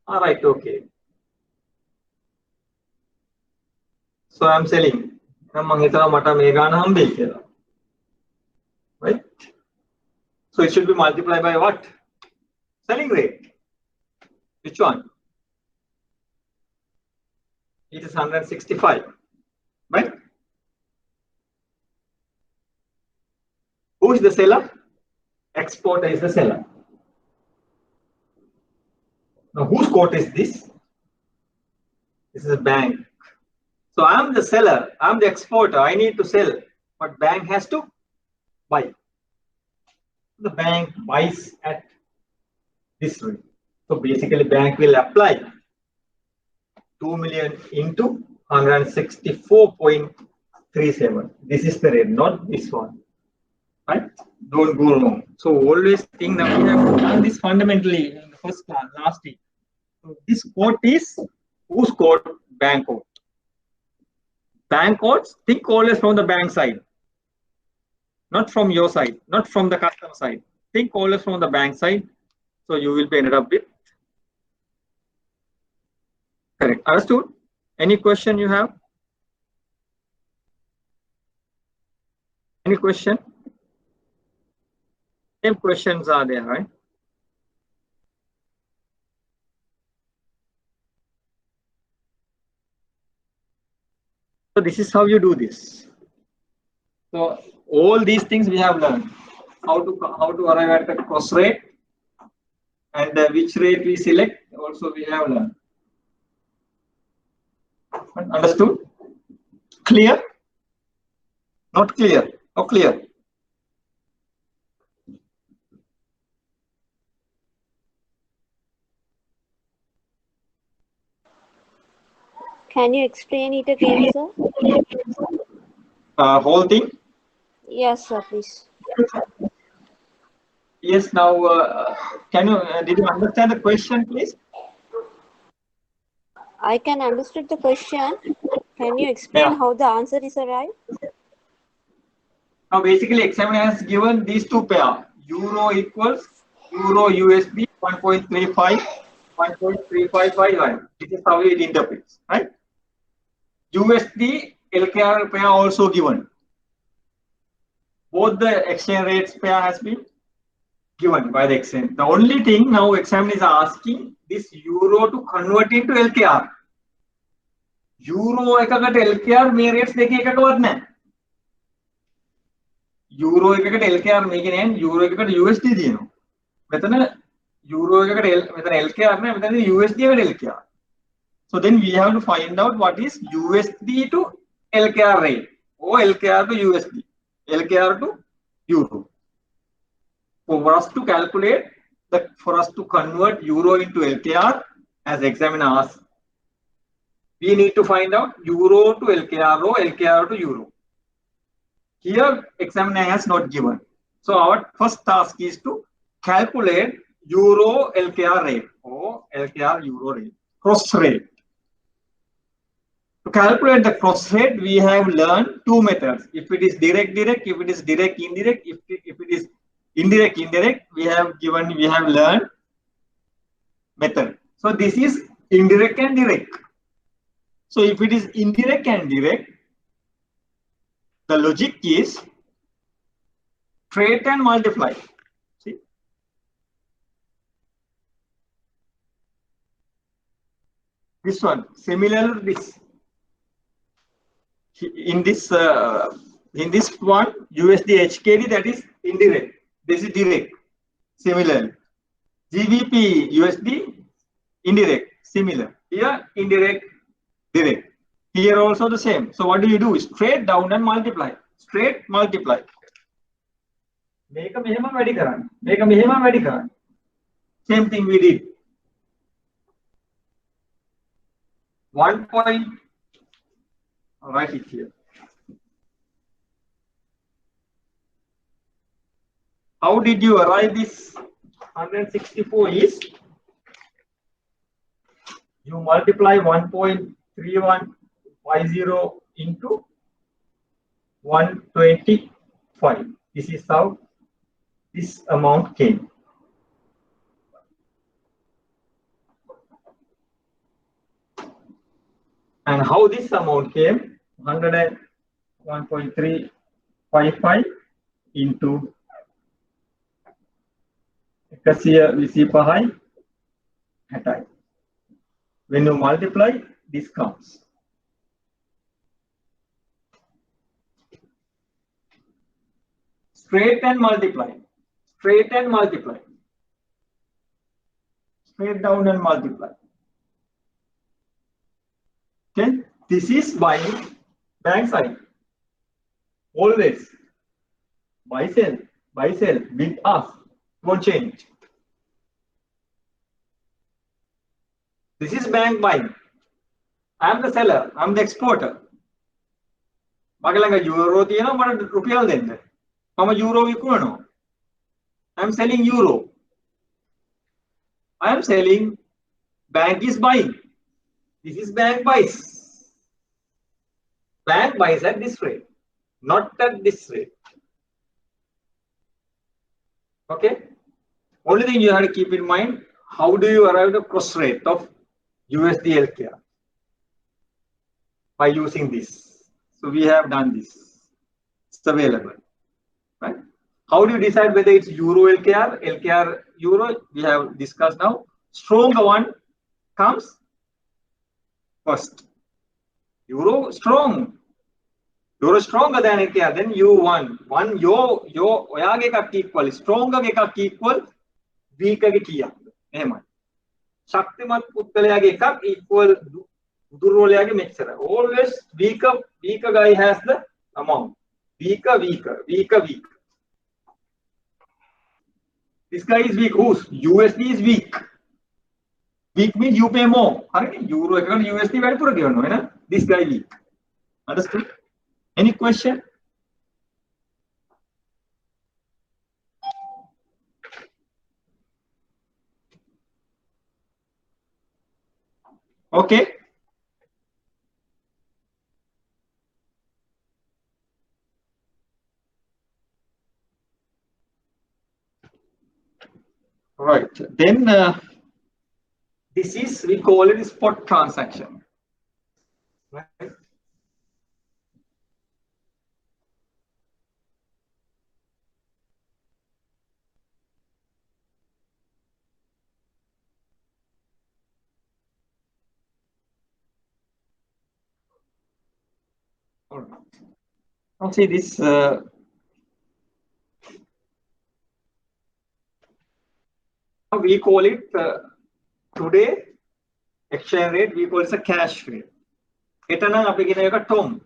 All right, okay. So I'm selling. Right? So it should be multiplied by what? Selling rate. Which one? It is 165. Right? Who is the seller? Exporter is the seller. Now, whose quote is this? This is a bank. So I'm the seller. I'm the exporter. I need to sell. But bank has to buy. The bank buys at this rate. So basically, bank will apply 2 million into 164.37. This is the rate, not this one. Right? Don't go wrong. So always think that we have done this fundamentally in the first class, last week. So this quote is whose quote? Bank quote. Bank quotes, think always from the bank side. Not from your side, not from the customer side. Think always from the bank side. So you will be ended up with correct. Understood? Any question you have? Any question? Same questions are there, right? So this is how you do this. So all these things we have learned. How to arrive at the cross rate and which rate we select also we have learned. Understood? Clear? Not clear? Not clear? Can you explain it again, sir? Whole thing? Yes, sir, please. Yes, now can you did you understand the question, please? I can understand the question. Can you explain how the answer is arrived? Now basically examiner has given these two pair. Euro equals Euro USD 1.35, 1.3551. This is how it interprets, right? USD LKR pair also given. Both the exchange rates pair has been given by the exchange. The only thing now examiner is asking this euro to convert into LKR. Euro එකකට LKR මේ rates දෙකේ එකකවත් නැහැ. Euro එකකට LKR මේකේ නැහැ. Euro එකකට USD දිනනවා. මෙතන euro එකකට මෙතන LKR නැහැ. මෙතන USD එකට LKR. So then we have to find out what is USD to LKR rate or LKR to USD, LKR to Euro. For us to calculate for us to convert Euro into LKR, as examiner asks, we need to find out Euro to LKR or LKR to Euro. Here, examiner has not given. So our first task is to calculate Euro LKR rate or LKR Euro rate, cross rate. To calculate the cross rate, we have learned two methods. If it is direct, if it is direct, indirect, if it is indirect, we have learned method. So this is indirect and direct. So if it is indirect and direct, the logic is straight and multiply. See? This one, similar to this. In this one, USD HKD, that is indirect. This is direct. Similarly, GBP USD, indirect. Similar. Here, indirect, direct. Here also the same. So what do you do? Straight down and multiply. Straight multiply. Make a minimum වැඩි කරන්න. Make a minimum වැඩි කරන්න. Same thing we did. 1 point. I'll write it here. How did you arrive this 164 is you multiply 1.3150 into 125. This is how this amount came. And how this amount came? 101.355 into 125. When you multiply, this comes. Straight and multiply. Straight and multiply. Straight down and multiply. Okay, this is buying bank side. Always buy sell, bid ask, won't change. This is bank buying. I am the seller, I am the exporter. මගේ ළඟ euro තියෙනවා මට රුපියල් දෙන්න. මම euro විකුණනවා. I am selling euro. I am selling, bank is buying. This is bank buys. Bank buys at this rate, not at this rate. Okay. Only thing you have to keep in mind, how do you arrive the cross rate of USD LKR? By using this. So we have done this. It's available. Right? How do you decide whether it's Euro LKR, LKR Euro? We have discussed now. Stronger one comes first. Euro strong. Euro stronger than LKR. Then you won. One your ඔයාගේ එකක් equal. Stronger එකක් equal. Weaker ගේ කීයක්? එහෙමයි. ශක්තිමත් පුද්ගලයාගේ එකක් equal දුර්වලයාගේ මෙච්චර. Always weaker guy has the amount. Weaker. This guy is weak. Whose? USD is weak. Weak means you pay more. Euro එකකට USD වැඩිපුර ගෙවනවා නේ. This guy weak. Understood? Any question? Okay. Right. Then this is, we call it spot transaction. Right. All right. Now see this. We call it today exchange rate. We call it a cash rate. එතන අපි කියන එක tom.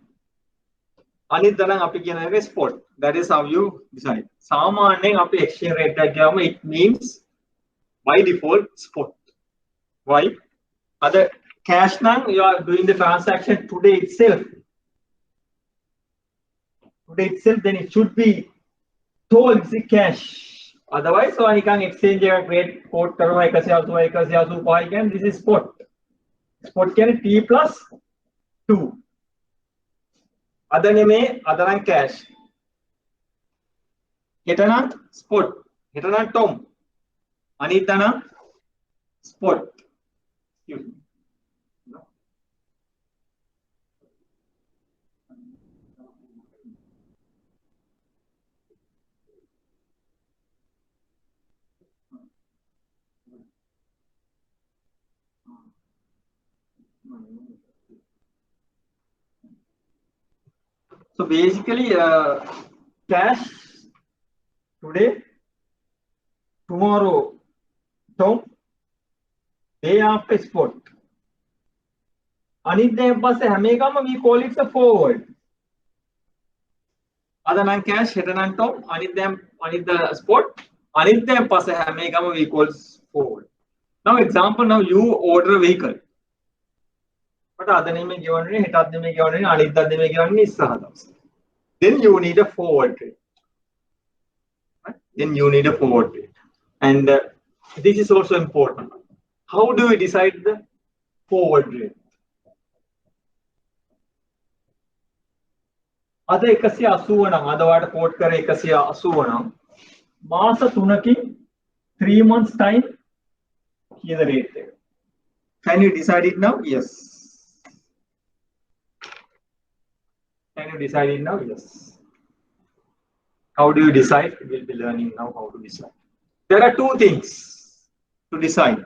අනිත් දණන් අපි කියන එක spot. That is how you decide. සාමාන්‍යයෙන් අපි exchange rate එක කියවම it means by default spot. Why? Other cash නම් you are doing the transaction today itself. Then it should be told it's a cash. Otherwise, so නිකන් exchange එක rate quote කරනවා 185 කියන්නේ this is spot. Spot කියන්නේ T plus 2. අද නෙමේ අද නම් cash. හෙට නම් spot. හෙට නම් tom. අනිත් නම් spot. Excuse me. So basically, cash today, tomorrow, term, day after spot. Anidhyam passe හැම එකම we call it a forward. Other than cash, hidden and term, anidhyam spot, anidhyam passe හැම එකම we call forward. Now example, now you order a vehicle. But other name is given, hit name is given, anidhyam name is given, then you need a forward trade. Then you need a forward trade. And this is also important. How do we decide the forward rate? අද 180 නම් අද වාට coat කරේ 180 නම් මාස 3කින් 3 months time කියන rate එක. Can you decide it now? Yes. Can you decide it now? Yes. How do you decide? We'll be learning now how to decide. There are two things to decide.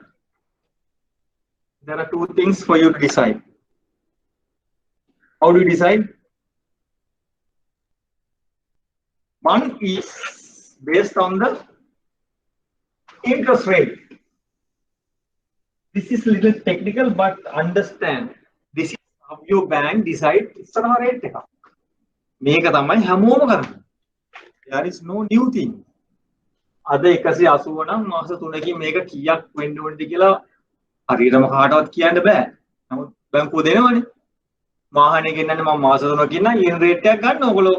There are two things for you to decide. How do you decide? One is based on the interest rate. This is a little technical, but understand. This is how your bank decides ඉස්සරහ rate එක. මේක තමයි හැමෝම කරන්නේ. There is no new thing. අද 180 නම් මාස 3කින් මේක කීයක් වෙන්න ඕනද කියලා හරියටම කාටවත් කියන්න බෑ. නමුත් බැංකුව දෙනවනේ. මාහනේ ගෙන්නන්නේ මම මාස 3කින් නම් ඊන රේට් එකක් ගන්න ඕගොල්ලෝ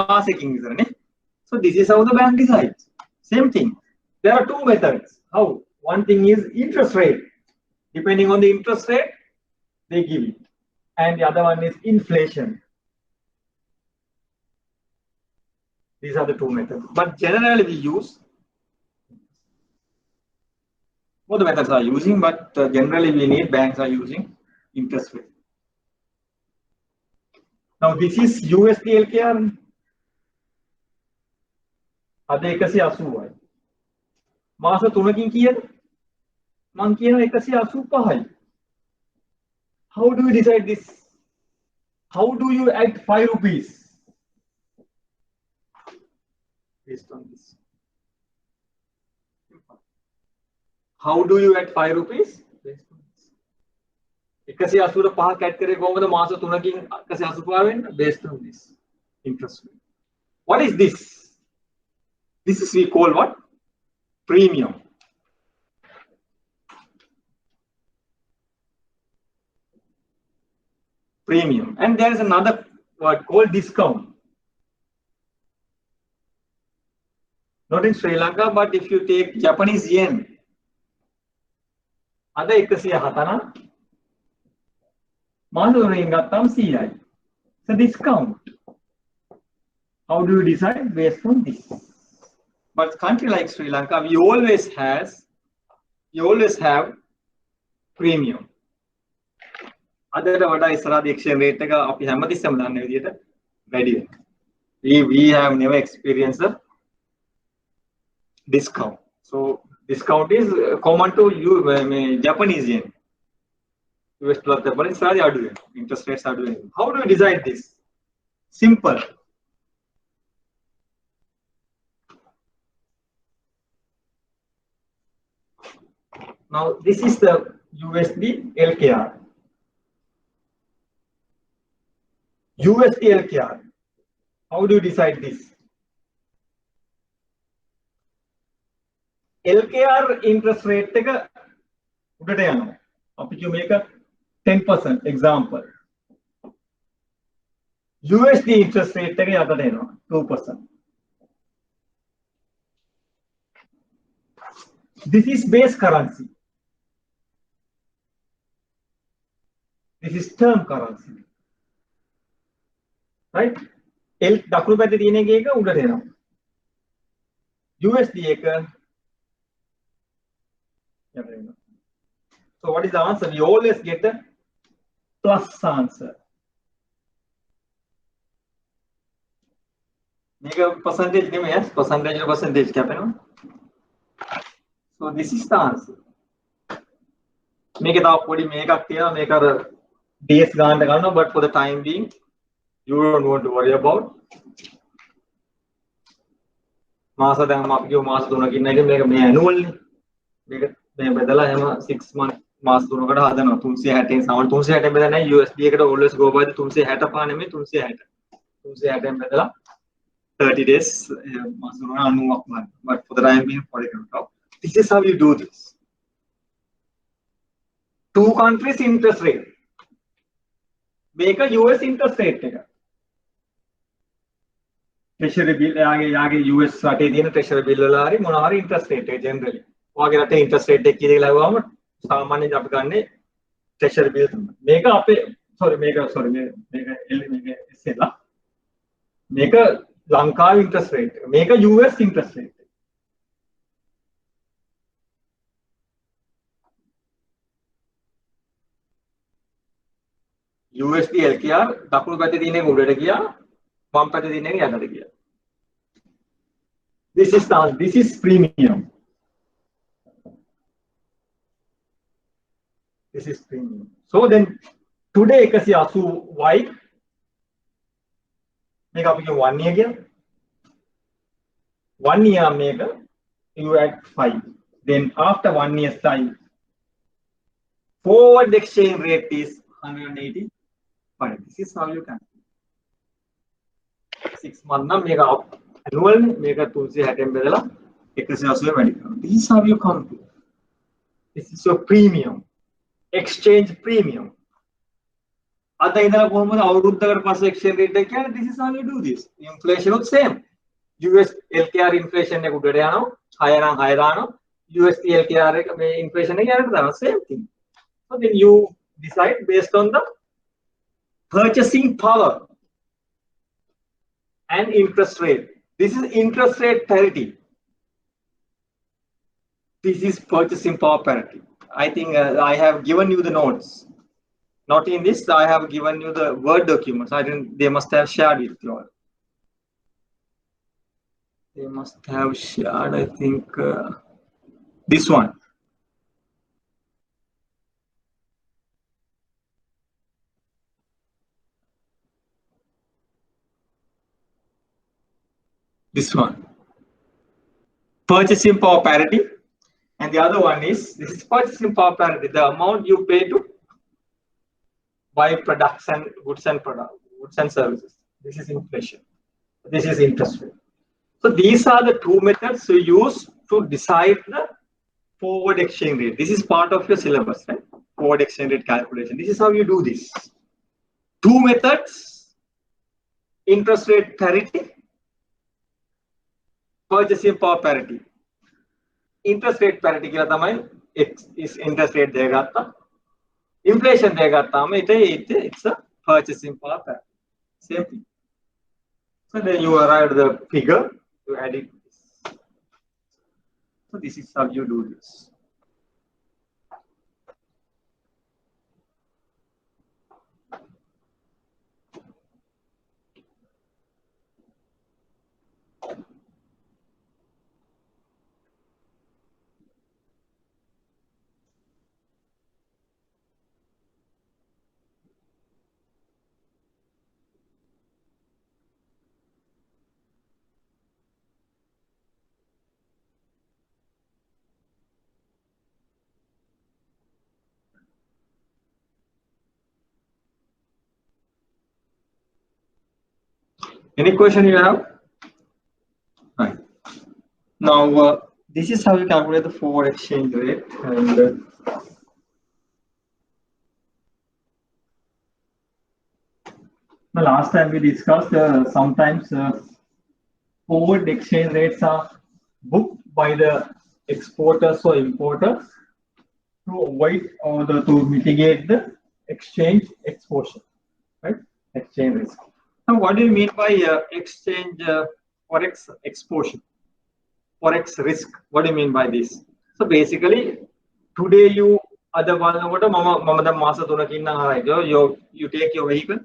මාසෙකින් විතරනේ. So this is how the bank decides. Same thing. There are two methods. How? One thing is interest rate. Depending on the interest rate, they give it. And the other one is inflation. These are the two methods. But generally we use both the methods are using, but generally we need banks are using interest rate. Now this is USD LKR. අද 180යි. මාස 3කින් කීයද? මං කියනවා 185යි. How do you decide this? How do you add 5 rupees? Based on this. How do you add 5 rupees? Based on this. 185ක් add කරේ කොහොමද මාස 3කින් 185 වෙන්න? Based on this interest rate. What is this? This is we call what? Premium. Premium. And there is another word called discount. Not in Sri Lanka, but if you take Japanese yen, අද 107 නම් මාස 3කින් ගත්තාම 100යි. It's a discount. How do you decide? Based on this. But country like Sri Lanka, we always have premium. අදට වඩා ඉස්සරහදී exchange rate එක අපි හැමතිස්සෙම දන්න විදිහට වැඩි වෙනවා. We have never experienced a discount. So discount is common to you Japanese yen. US dollar Japanese ඉස්සරහදී අඩු වෙනවා. Interest rates අඩු වෙනවා. How do you decide this? Simple. Now this is the USD LKR. USD LKR. How do you decide this? LKR interest rate එක උඩට යනවා. අපි කියමු මේක 10% example. USD interest rate එක යටට එනවා 2%. This is base currency. This is term currency. Right? දකුණු පැත්තේ තියෙන එක උඩට එනවා. USD එක යට එනවා. So what is the answer? We always get a plus answer. මේක percentage නෙමෙයි percentage කැපෙනවා. So this is the answer. මේක තව පොඩි මේකක් තියෙනවා මේක අර DS ගන්න ගන්නවා but for the time being You don't want to worry about. Masa දැන් අපි කියමු මාස 3කින් නැග මේක මේ annual නේ. මේක මේ බෙදලා හැම 6 month මාස 3කට හදනවා 360න් සමහර 360න් බෙදලා නැහැ USD එකට always go by the 360 පා නෙමෙයි 360 360න් බෙදලා 30 days මාස 90ක් වань but for the time being for it out. This is how you do this. Two countries interest rate මේක US interest rate එක treasury bill යාගේ US රටේ තියෙන treasury bill වල හරි මොනවා හරි interest rate එක generally ඔයාගේ රටේ interest rate එක කීයද කියලා අහුවම සාමාන්‍යයෙන් අපි ගන්නේ treasury bill තමයි මේක අපේ මේක ඉස්සෙල්ලා මේක ලංකාවේ interest rate මේක US interest rate USD LKR දකුණු පැත්තේ තියෙන එක උඩට ගියා වම් පැත්තේ තියෙන එක යටට ගියා. This is premium. This is premium. So then today 180Y මේක අපි කියමු 1 year කියලා. 1 year මේක you add 5. Then after 1 year's time forward exchange rate is 180. This is how you can 6 month නම් මේක annual මේක 360න් බෙදලා 180 වැඩි කරනවා. This is how you come to. This is your premium. Exchange premium. අද ඉඳලා කොහොමද අවුරුද්දකට පස්සේ exchange rate එක කියන්නේ this is how you do this. Inflation උත් same. US LKR inflation එක උඩට යනවා 6 නම් 6 දානවා. USD LKR එක මේ inflation එක යනකොට දානවා same thing. So then you decide based on the purchasing power and interest rate. This is interest rate parity. This is purchasing power parity. I think I have given you the notes. Not in this, I have given you the Word documents. They must have shared with you all. They must have shared, I think, this one. This one, purchasing power parity, and the other one is this is purchasing power parity. The amount you pay to buy products and goods and services. This is inflation. This is interest rate. So these are the two methods you use to decide the forward exchange rate. This is part of your syllabus, right? Forward exchange rate calculation. This is how you do this. Two methods: interest rate parity. Purchasing power parity. Interest rate parity කියලා තමයි is interest rate දෙගත්තා. Inflation දෙගත්තාම it's a purchasing power parity. Same thing. So then you arrive at the figure, you add it. So this is how you do this. Any question you have? Right. Now, this is how you calculate the forward exchange rate. And the last time we discussed, sometimes forward exchange rates are booked by the exporters or importers to avoid or to mitigate the exchange exposure, right? Exchange risk. Now, what do you mean by exchange forex exposure, forex risk? What do you mean by this? So basically, today you other one you take your vehicle.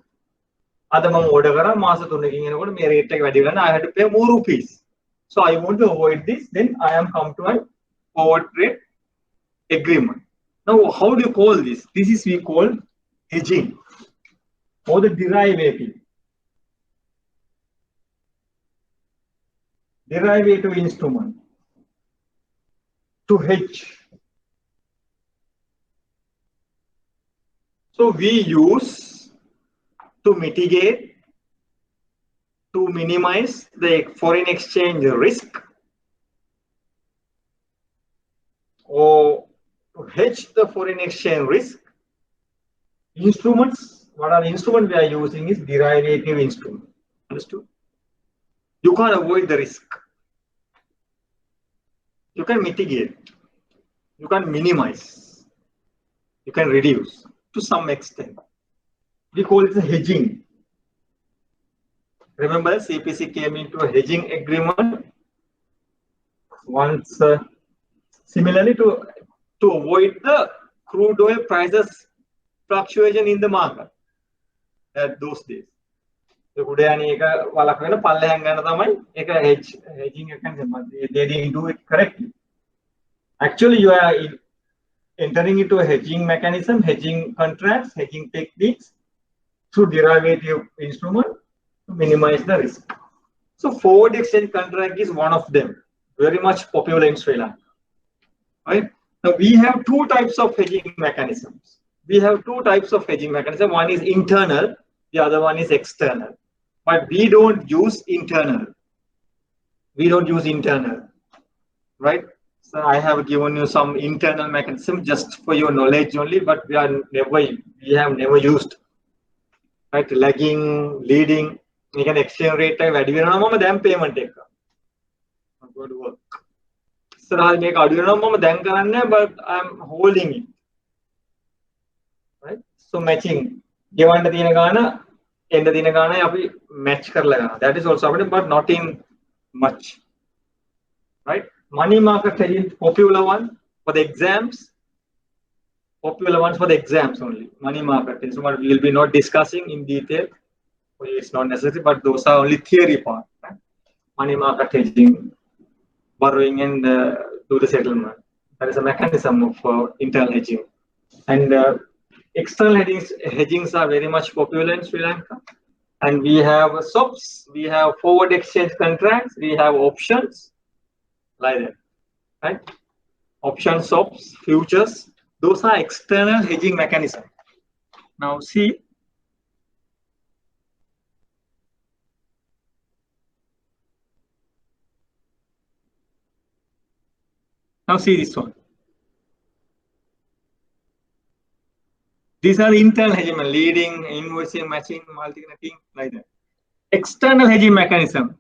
Other order මාස 3කින් එනකොට මේ rate එක වැඩි වෙනවා. I had to pay more rupees. So I want to avoid this. Then I am come to a forward rate agreement. Now, how do you call this? This is we call hedging or the derivative. derivative instrument to hedge. So we use to mitigate, to minimize the foreign exchange risk, or to hedge the foreign exchange risk. Instruments, what are the instruments we are using is derivative instrument. Understood? You can't avoid the risk. You can mitigate. You can minimize. You can reduce to some extent. We call it a hedging. Remember, CPC came into a hedging agreement once. Similarly, to avoid the crude oil prices fluctuation in the market at those days. The hedging mechanism, they didn't do it correctly. Actually, you are entering into a hedging mechanism, hedging contracts, hedging techniques through derivative instrument to minimize the risk. So forward exchange contract is one of them, very much popular in Sri Lanka. Right? Now we have two types of hedging mechanisms. One is internal, the other one is external. But we don't use internal. Right? So I have given you some internal mechanism just for your knowledge only, but we have never used. Right? Lagging, leading, we can exchange rate type payment take. Go to work. So I'll make but I'm holding it. Right? So matching. Given the Dinagana, end the Dinagana, match karla. That is also happening, but not in much. Right? Money market hedging, popular one for the exams. Popular ones for the exams only. Money market is what we will be not discussing in detail. It's not necessary, but those are only theory part. Right? Money market hedging, borrowing and do the settlement. That is a mechanism of internal hedging. And external hedgings are very much popular in Sri Lanka. And we have swaps, we have forward exchange contracts, we have options, like that. Right? Options, swaps, futures, those are external hedging mechanisms. Now see. Now see this one. These are internal hedging, leading, invoicing, matching, multi-netting, like that. External hedging mechanism.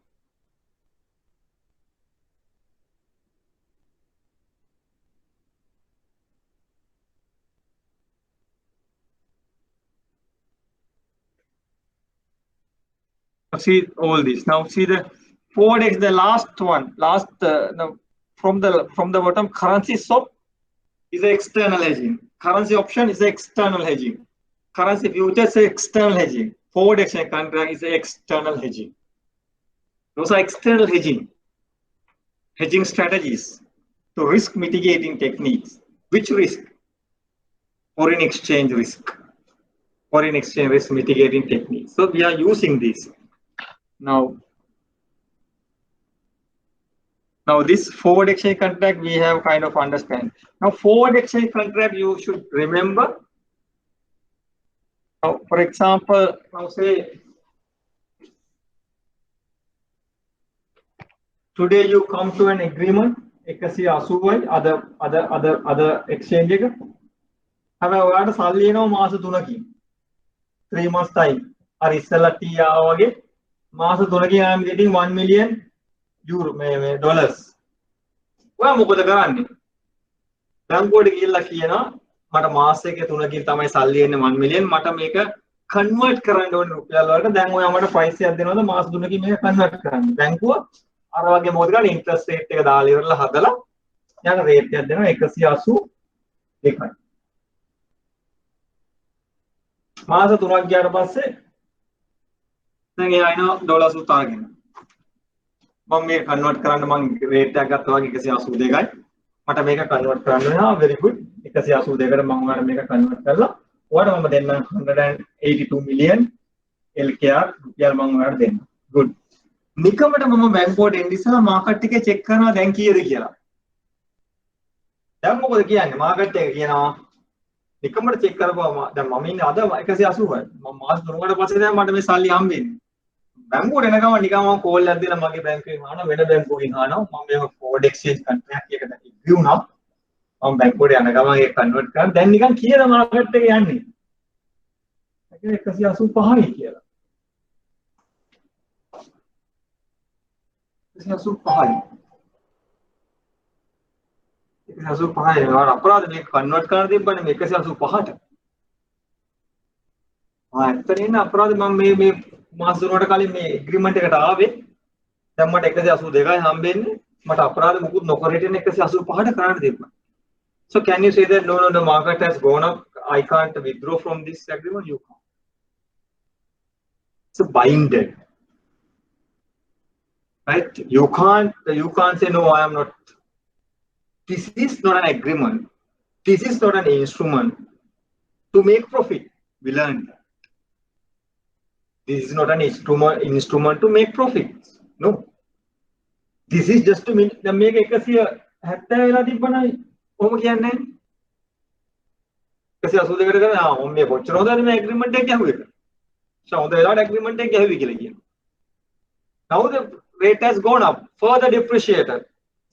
Now see all this. Now see the forward X, the last one, now from the bottom, currency swap is the external hedging. Currency option is the external hedging. Currency futures is external hedging. Forward exchange contract is the external hedging. Those are external hedging strategies to risk mitigating techniques. Which risk? Foreign exchange risk. Foreign exchange risk mitigating techniques. So we are using this. Now this forward exchange contract we have kind of understand. Now forward exchange contract you should remember. Now, for example, now say today you come to an agreement, other exchange. However, salary no mass 3 months time. Or mass I am getting $1 million dollars. Well, මොකද කරන්නේ? බැංකුවට ගිහිල්ලා කියනවා මට මාසෙක 3කින් තමයි සල්ලි එන්නේ 1 million මට මේක කන්වර්ට් කරන්න ඕනේ රුපියල් වලට. දැන් ඔයා මට පයිසයක් දෙනවද මාස 3කින් මේක කන්වර්ට් කරන්න. බැංකුව අර වගේ මොකද කරන්නේ ඉන්ට්‍රස්ට් රේට් එක දාලා ඉවරලා හදලා යාට රේට් එකක් දෙනවා 182යි. මාස 3ක් ගියාට පස්සේ දැන් එයා එනවා ඩොලර් සුතාගෙන. මම මේක කන්වර්ට් කරන්න මම රේට් එකක් ගත්තා වගේ 182යි. මට මේක කන්වර්ට් කරන්න වෙනවා very good 182කට මම ඔයාලට මේක කන්වර්ට් කරලා ඔයාලට මම දෙන්නම් 182 million LKR රුපියල් මම ඔයාලට දෙන්නම් good නිකමට මම බැංකුවට එන්න ඉස්සලා මාකට් එකේ චෙක් කරනවා දැන් කීයද කියලා. දැන් මොකද කියන්නේ? මාකට් එක කියනවා නිකමට චෙක් කරපුවා දැන් මම ඉන්නේ අද 180යි. මම මාස 3කට පස්සේ දැන් මට මේ සල්ලි හම්බෙන්නේ. බැංකුවට එන ගමන් නිකන් මම කෝල් එකක් දෙලා මගේ බැංකුවෙන් අහනවා වෙන බැංකුවකින් අහනවා මම මේක ෆෝවර්ඩ් එක්ස්චේන්ජ් කොන්ට්‍රැක්ට් එකකට ඉග්‍රී වුණා. මම බැංකුවට යන ගමන් ඒක කන්වර්ට් කරා. දැන් නිකන් කීයද මාකට් එක යන්නේ? ඒක 185යි කියලා. 185යි. 185යි. මම අපරාධ මේක කන්වර්ට් කරන්න තිබ්බනේ මේ 185ට. ඇත්තටම අපරාධ මම මේ මාස 3කට කලින් මේ ඇග්‍රීමන්ට් එකට ආවේ. දැන් මට 182යි හම්බෙන්නේ. මට අපරාධ මුකුත් නොකර හිටින්න 185ට කරන්න තිබ්බා. So can you say that no, the market has gone up, I can't withdraw from this agreement? You can't. It's binded. Right? You can't say no, I am not. This is not an agreement. This is not an instrument to make profit. We learned that. This is not an instrument to make profits. No. This is just to make 170 වෙලා තිබ්බනයි. කොහොම කියන්නේ? 182කට කරා මම මේ කොච්චර හොඳද මේ agreement එක ගැහුවේ කියලා. හොඳ වෙලාවට ඇග්‍රීමන්ට් එක ගැහුවේ කියලා කියනවා. Now the rate has gone up, further depreciated.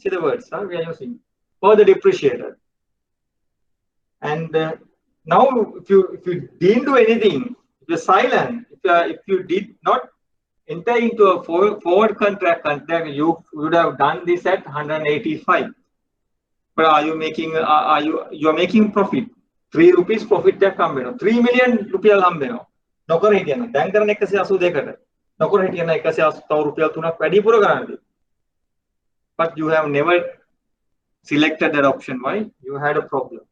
See the words we are using. Further depreciated. And now if you didn't do anything, if you're silent, if you did not enter into a forward contract, you would have done this at 185. But are you making you are making profit? 3 rupees profit එකක් හම්බ වෙනවා. 3 million රුපියල් හම්බ වෙනවා. නොකර හිටියන. දැන් කරන 182කට. නොකර හිටියන 180 රුපියල් 3ක් වැඩිපුර කරන්නේ. But you have never selected that option. Why? You had a problem.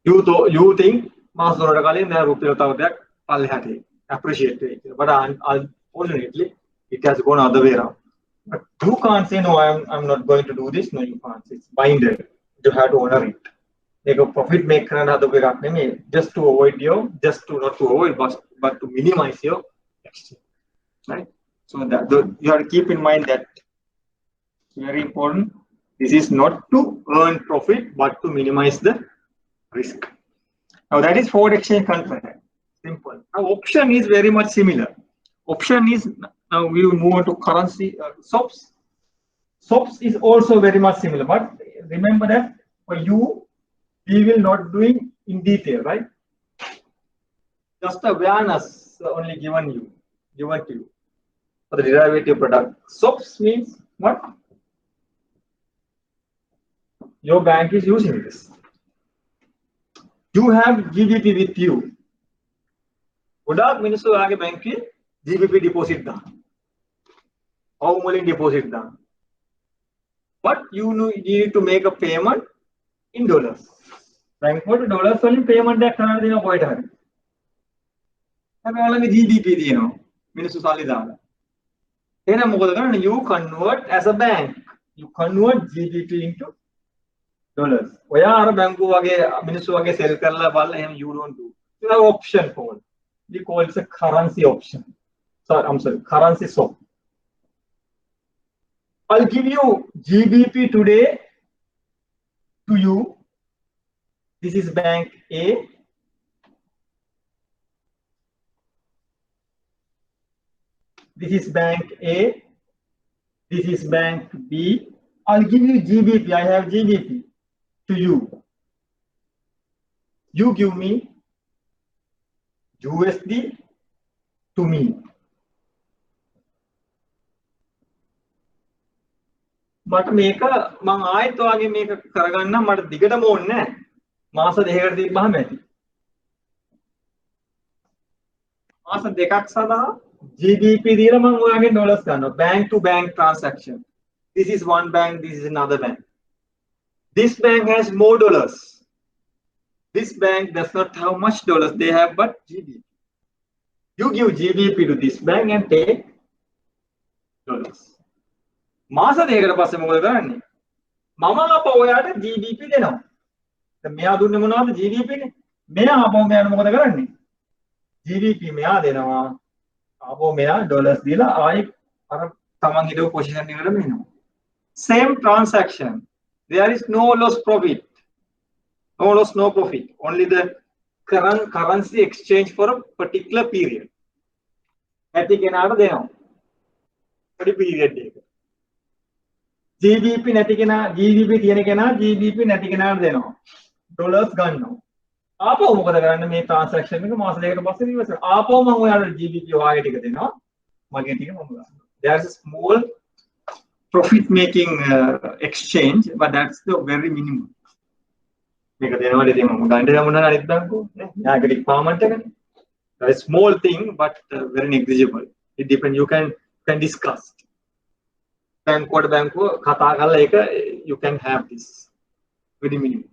You think මාස 3කට කලින් දැන් රුපියල් තව දෙයක් පල්ලෙහාට appreciate වෙයි කියලා. But unfortunately it has gone other way around. But you can't say no, I'm not going to do this. No, you can't. It's binded. You have to honor it. Like a profit maker and other way around, just to avoid not to avoid, but to minimize your exchange. Right? So that you have to keep in mind that it's very important. This is not to earn profit, but to minimize the risk. Now that is forward exchange contract. Simple. Now option is very much similar. Option is now we will move on to currency swaps. Swaps is also very much similar, but remember that for you, we will not doing in detail, right? Just awareness only given to you for the derivative product. Swaps means what? Your bank is using this. You have GBP with you. ගොඩාක් මිනිස්සු ආගේ බැංකුවේ GBP deposit දාන. Home වලින් deposit දාන. But you need to make a payment in dollars. බැංකුවට dollars වලින් payment එකක් කරන්න දෙනවා කොහෙට හරි. හැබැයි ඔයාලගේ GBP තියෙනවා. මිනිස්සු සල්ලි දාලා. එහෙනම් මොකද කරන්නේ? You convert as a bank. You convert GBP into dollars. ඔයා අර බැංකුව වගේ මිනිස්සු වගේ sell කරලා බලලා එහෙම you don't do. You have option for it. We call it a currency option. Currency swap. I'll give you GBP today to you. This is bank A. This is bank A. This is bank B. I'll give you GBP. I have GBP to you. You give me USD to me. මට මේක මම ආයෙත් ඔයාගේ මේක කරගන්න මට දිගටම ඕනේ නැහැ. මාස දෙකකට තිබ්බහම ඇති. මාස දෙකක් සඳහා GBP දීලා මම ඔයාගේ ඩොලර්ස් ගන්නවා. Bank to bank transaction. This is one bank, this is another bank. This bank has more dollars. This bank does not have much dollars. They have but GBP. You give GBP to this bank and take dollars. මාස දෙකකට පස්සේ මොකද කරන්නේ? මම ආපහු ඔයාට GBP දෙනවා. දැන් මෙයා දුන්නේ මොනවද? GBP නේ. මෙයා ආපහු මෙයාට මොකද කරන්නේ? GBP මෙයා දෙනවා. ආපෝ මෙයා ඩොලර්ස් දීලා ආයි අර තමන් හිටපු පොසිෂන් එකටම එනවා. Same transaction. There is no loss profit. No loss, no profit. Only the current currency exchange for a particular period. ඇති කෙනාට දෙනවා. පොඩි period එක. GBP නැති කෙනා GBP තියෙන කෙනා GBP නැති කෙනාට දෙනවා. ඩොලර්ස් ගන්නවා. ආපහු මොකද කරන්නේ මේ transaction එක මාස දෙකකට පස්සේ ඉවසනවා. ආපහු මම ඔයාලට GBP වාගේ ටික දෙනවා. මගේ ටික මම ගන්නවා. There's a small profit making exchange, but that's the very minimum. මේක දෙනවලු ඉතින් මම ගන්න යමුනා අනිත් බැංකුව නේ. යාකට රික්වයර්මන්ට් එකනේ. A small thing but very negligible. It depends. You can discuss. Bank kata kala eka you can have this very minimum.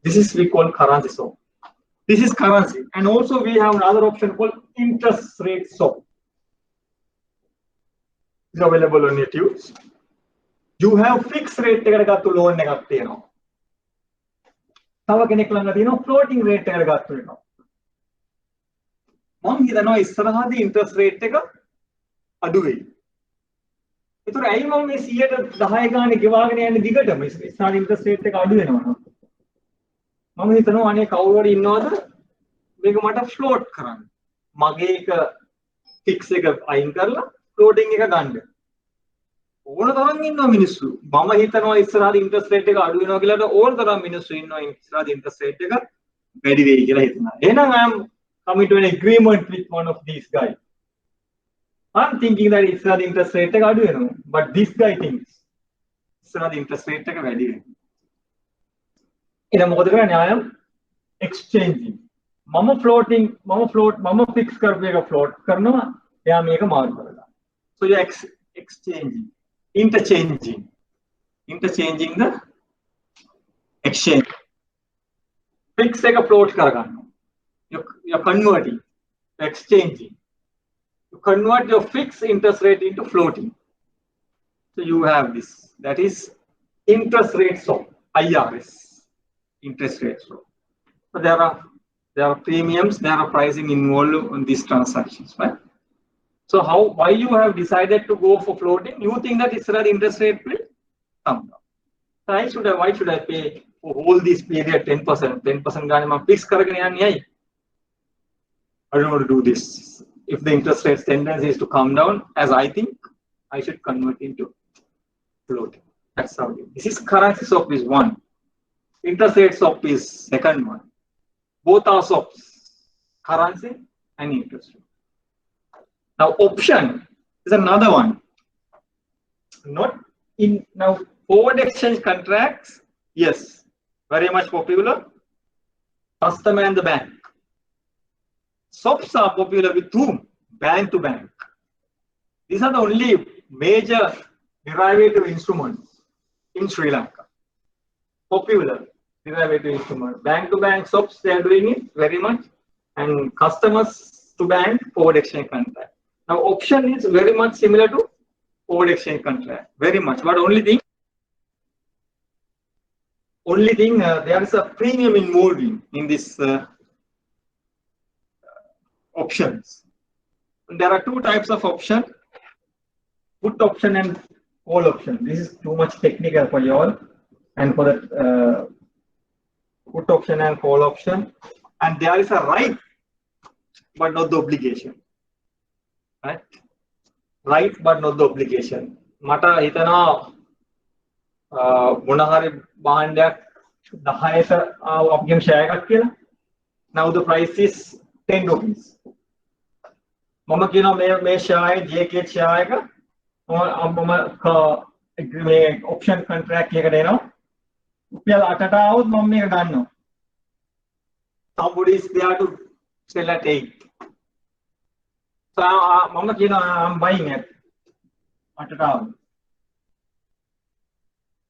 This is we call currency swap. This is currency, and also we have another option called interest rate swap. It's available on YouTube. You have fixed rate එකකට ගත්ත loan එකක් තියෙනවා. තව කෙනෙක් ළඟ තියෙනවා floating rate එකකට ගත්ත වෙනවා. මම හිතනවා ඉස්සරහදී interest rate එක අඩු වෙයි. ඒතර ඇයි මම මේ 110 ගානේ ගෙවාගෙන යන්නේ දිගටම ඉස්සරහ interest rate එක අඩු වෙනවා. මම හිතනවා අනේ කවුරු හරි ඉන්නවද මේක මට float කරන්න. මගේ එක fix එක අයින් කරලා floating එක ගන්න. ඕන තරම් ඉන්නවා මිනිස්සු. මම හිතනවා ඉස්සරහදී interest rate එක අඩු වෙනවා කියලා ඕන තරම් මිනිස්සු ඉන්නවා ඉස්සරහදී interest rate එක වැඩි වෙයි කියලා හිතනවා. එහෙනම් I am coming to an agreement with one of these guys. I'm thinking that ඉස්සරහදී interest rate එක අඩු වෙනවා. But this guy thinks ඉස්සරහදී interest rate එක වැඩි වෙනවා. එහෙනම් මොකද කරන්නේ? I am exchanging. මම fix කරපු එක float කරනවා. එයා මේක මාරු කරලා. So you are exchanging. Interchanging the exchange. Fix එක float කරගන්නවා. You're converting, exchanging. You convert your fixed interest rate into floating. So you have this. That is interest rate swap, IRS. Interest rate swap. So there are premiums, there are pricing involved on these transactions, right? So why you have decided to go for floating? You think that the interest rate will come down. So why should I pay for all this period 10%? 10% gaane ma fix karagena yanne ai. I don't want to do this. If the interest rate's tendency is to come down, as I think, I should convert into floating. That's how it is. This is currency swap is one. Interest rate swap is second one. Both are swaps, currency and interest rate. Now option is another one. Not in now forward exchange contracts. Yes, very much popular. Customer and the bank. Swaps are popular with whom? Bank to bank. These are the only major derivative instruments in Sri Lanka. Popular derivative instrument. Bank to bank swaps, they are doing it very much. And customers to bank forward exchange contract. Now option is very much similar to forward exchange contract. Very much. But only thing there is a premium involved in this options. There are two types of option: put option and call option. This is too much technical for you all, and for the put option and call option, and there is a right but not the obligation. Right but not the obligation. Mata hitana මොන හරි භාණ්ඩයක් 10ට අපගෙන් share එකක් කියලා. Now the price is 10 rupees. මම කියනවා මේ share එක JK share එක මම මේ option contract එකකට එනවා. රුපියල් 8ට આવුත් මම මේක ගන්නවා. Somebody is there to sell at 8. So මම කියනවා I'm buying at 8ට આવුත්.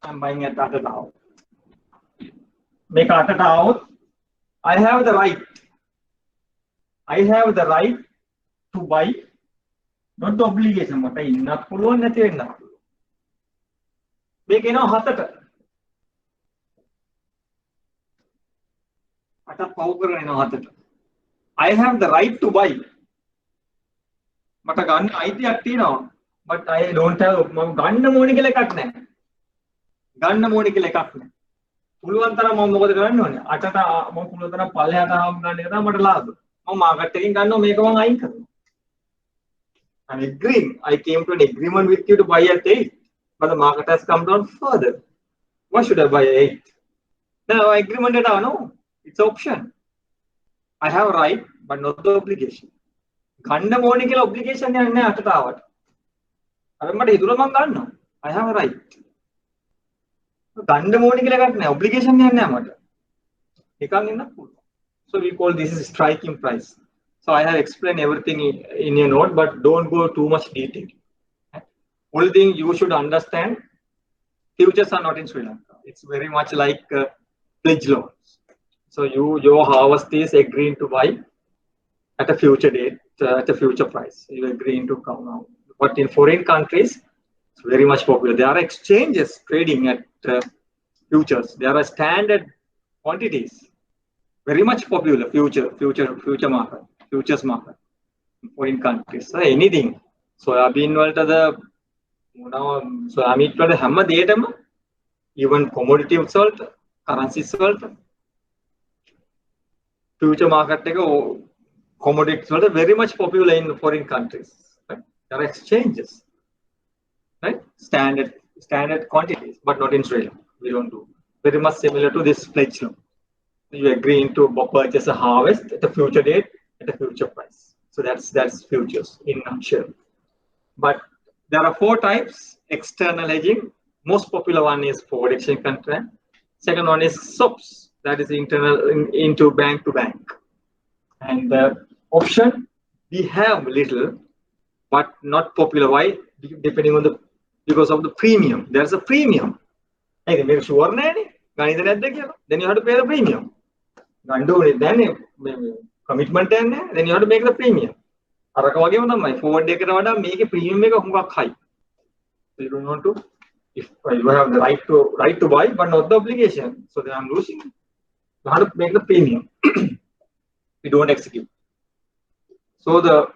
I'm buying at 8ට આવුත්. මේක 8ට આવුත් I have the right to buy, not the obligation. මට ඉන්නත් පුළුවන් නැති වෙන්නත් පුළුවන්. මේක එනවා 7ට. 8ක් පව් කරගෙන එනවා 7ට. I have the right to buy. මට ගන්න අයිතියක් තියෙනවා. But I don't have මම ගන්න ඕනේ කියලා එකක් නැහැ. ගන්න ඕනේ කියලා එකක් නැහැ. පුළුවන් තරම් මම මොකද කරන්න ඕනේ? අටට මම පුළුවන් තරම් පල්ලෙහාට ආවම ගන්න එක තමයි මට ලාභ. මම මාකට් එකෙන් ගන්නවා මේක මම අයින් කරනවා. I'm agreeing. I came to an agreement with you to buy at 8, but the market has come down further. Why should I buy 8? No, agreement at all. No, it's option. I have a right, but not the obligation. ගන්න ඕනේ කියලා obligation එකක් නැහැ අටට ආවට. අර මට හිතුණා මම ගන්නවා. I have a right. ගන්න ඕනේ කියලා එකක් නැහැ. obligation එකක් නැහැ මට. එකක් ඉන්න පුළුවන්. So we call this is striking price. So I have explained everything in your note, but don't go too much detail. Only thing you should understand, futures are not in Sri Lanka. It's very much like pledge loans. So your harvest is agreeing to buy at a future date, at a future price. You are agreeing to come out. But in foreign countries, it's very much popular. There are exchanges trading at futures. There are standard quantities. Very much popular future market, futures market in foreign countries. So anything. Soybean වලට soybean වලට හැම දෙයකම, even commodities වලට, currencies වලට, future market එක commodities were very much popular in foreign countries. Right? There are exchanges, right? Standard quantities, but not in Sri Lanka. We don't do. Very much similar to this pledge loan. You agree to purchase a harvest at a future date at a future price. So that's futures in a nutshell. But there are 4 types: external hedging. Most popular one is forward exchange contract. Second one is swaps. That is internal into bank to bank. And option, we have little, but not popular. Why? Depending on because of the premium. There's a premium. Hey, make sure then you have to pay the premium. Then commitment then you have to make the premium. My forward make a premium high. So you don't want to. If you have the right to buy, but not the obligation, so then I'm losing. You have to make the premium. We don't execute. So the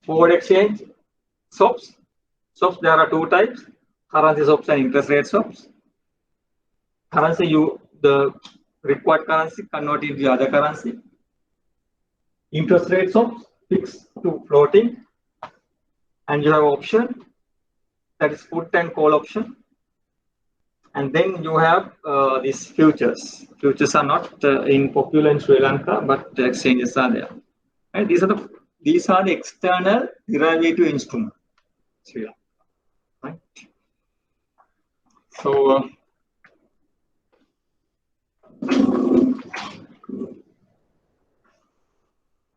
forward exchange, swaps, there are 2 types: currency swaps and interest rate swaps. Currency, the required currency convert into the other currency. Interest rate swaps, fixed to floating, and you have option, that is put and call option. And then you have these futures. Futures are not in popular in Sri Lanka, but the exchanges are there. And these are the external derivative instruments. Sri Lanka, right?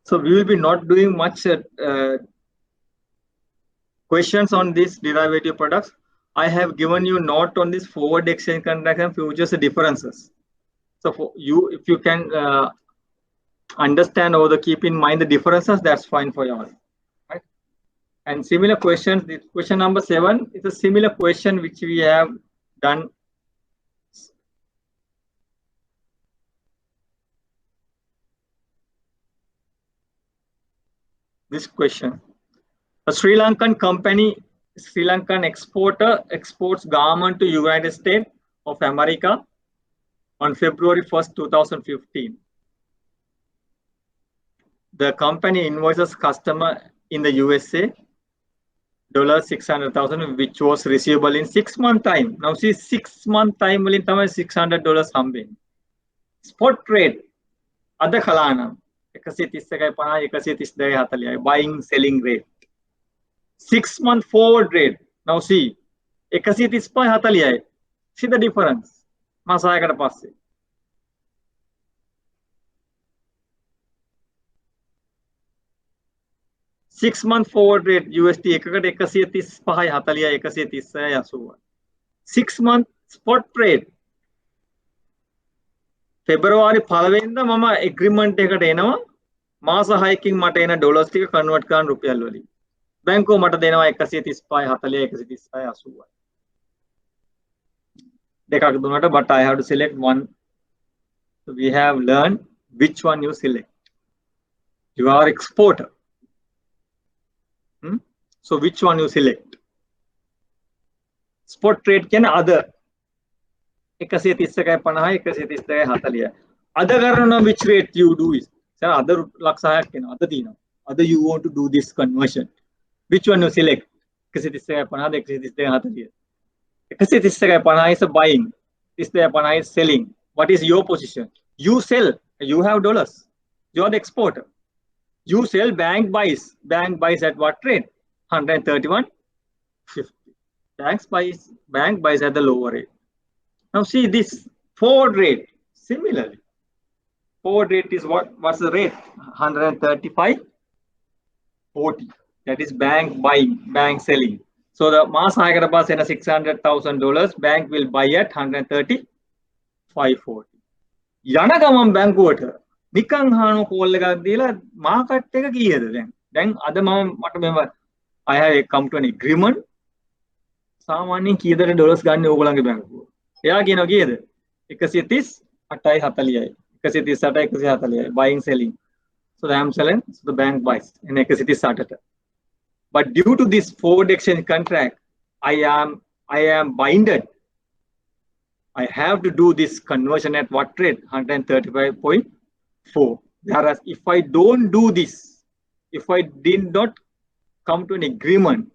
So we will be not doing much questions on these derivative products. I have given you note on this forward exchange contract and futures differences. So for you, if you can understand or keep in mind the differences, that's fine for you all. Right? And similar questions, this question number 7 is a similar question which we have done. This question: a Sri Lankan company, Sri Lankan exporter, exports garment to United States of America on February 1st, 2015. The company invoices customer in the USA $600,000, which was receivable in 6-month time. Now see, 6-month time will $600 something. Spot rate, other khalana, 131.50 buying selling rate. 6-month forward rate. Now see, 130.40. See the difference. Masayakata passe. 6-month forward rate USD 130.40 6-month spot rate February 1 මම agreement එකට එනවා මාස 6කින් මට එන dollars ටික convert කරන්න රුපියල් වලින් බැංකුව මට දෙනවා 135.40 136.80 දෙකක් දුන්නට but I have to select one. So we have learned which one you select. You are exporter. So which one you select? Spot trade can other. 130 50 130 40. Other karana which rate you do is sir other laksa can other dina. Other you want to do this conversion. Which one you select? 130 50 130 40. 130 50 is a buying. 130 is selling. What is your position? You sell. You have dollars. You are the exporter. You sell, bank buys. Bank buys at what rate? 131.50. Bank buys at the lower rate. Now see this forward rate. Similarly, forward rate is what? What's the rate? 135.40. That is bank buying, bank selling. So the mass Hyderabad in a $600,000, bank will buy at 135.40. Yanagamam bank water. Nikan Hano Kolega dealer market take a gear then other mom what remember I have come to an agreement. Someone key the dollars gun over bank. Yagino gear because it is a tie hatalia because it is a tie hatalia buying selling. So I am selling, so the bank buys and because it is started. But due to this forward exchange contract, I am binded. I have to do this conversion at what rate? 135.4. Whereas if I don't do this, if I did not come to an agreement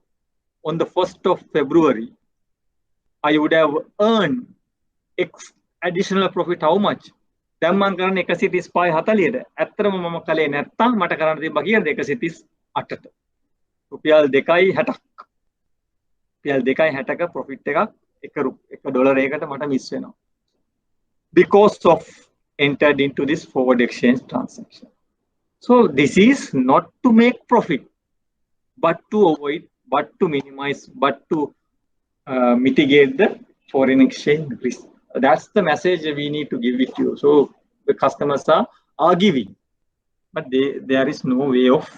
on the 1st of February, I would have earned additional profit. How much? Damman karana 135 hataliyada. Attarama mama kale natta mata karana tiba kiyada 138. Rupiah 2.60. Rupiah 2.60 profit එක $1 එකකට මට miss වෙනවා. Because of entered into this forward exchange transaction. So this is not to make profit, but to avoid, but to minimize, but to mitigate the foreign exchange risk. That's the message we need to give it to you. So the customers are giving, but there is no way of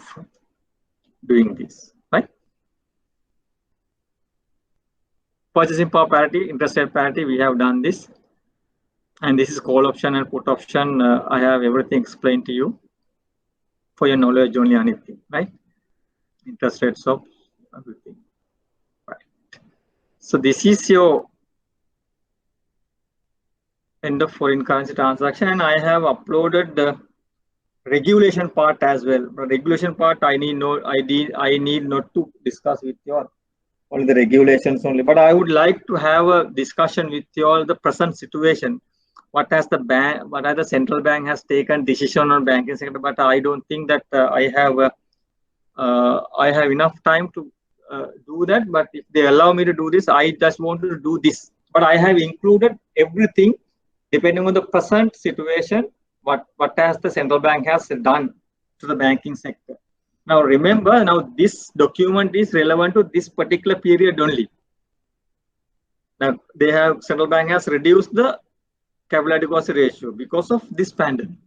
doing this, right? Purchasing power parity, interest rate parity, we have done this. And this is call option and put option. I have everything explained to you for your knowledge only, anything, right? Interest rates of everything, right? So this is your end of foreign currency transaction, and I have uploaded the regulation part as well. The regulation part I need not to discuss with you all, only the regulations only. But I would like to have a discussion with you all the present situation. What has the bank? What has the central bank has taken decision on banking sector? But I don't think that I have enough time to do that. But if they allow me to do this, I just want to do this. But I have included everything depending on the present situation. What has the central bank has done to the banking sector? Now remember, now this document is relevant to this particular period only. Now central bank has reduced the capital adequacy ratio because of this pandemic,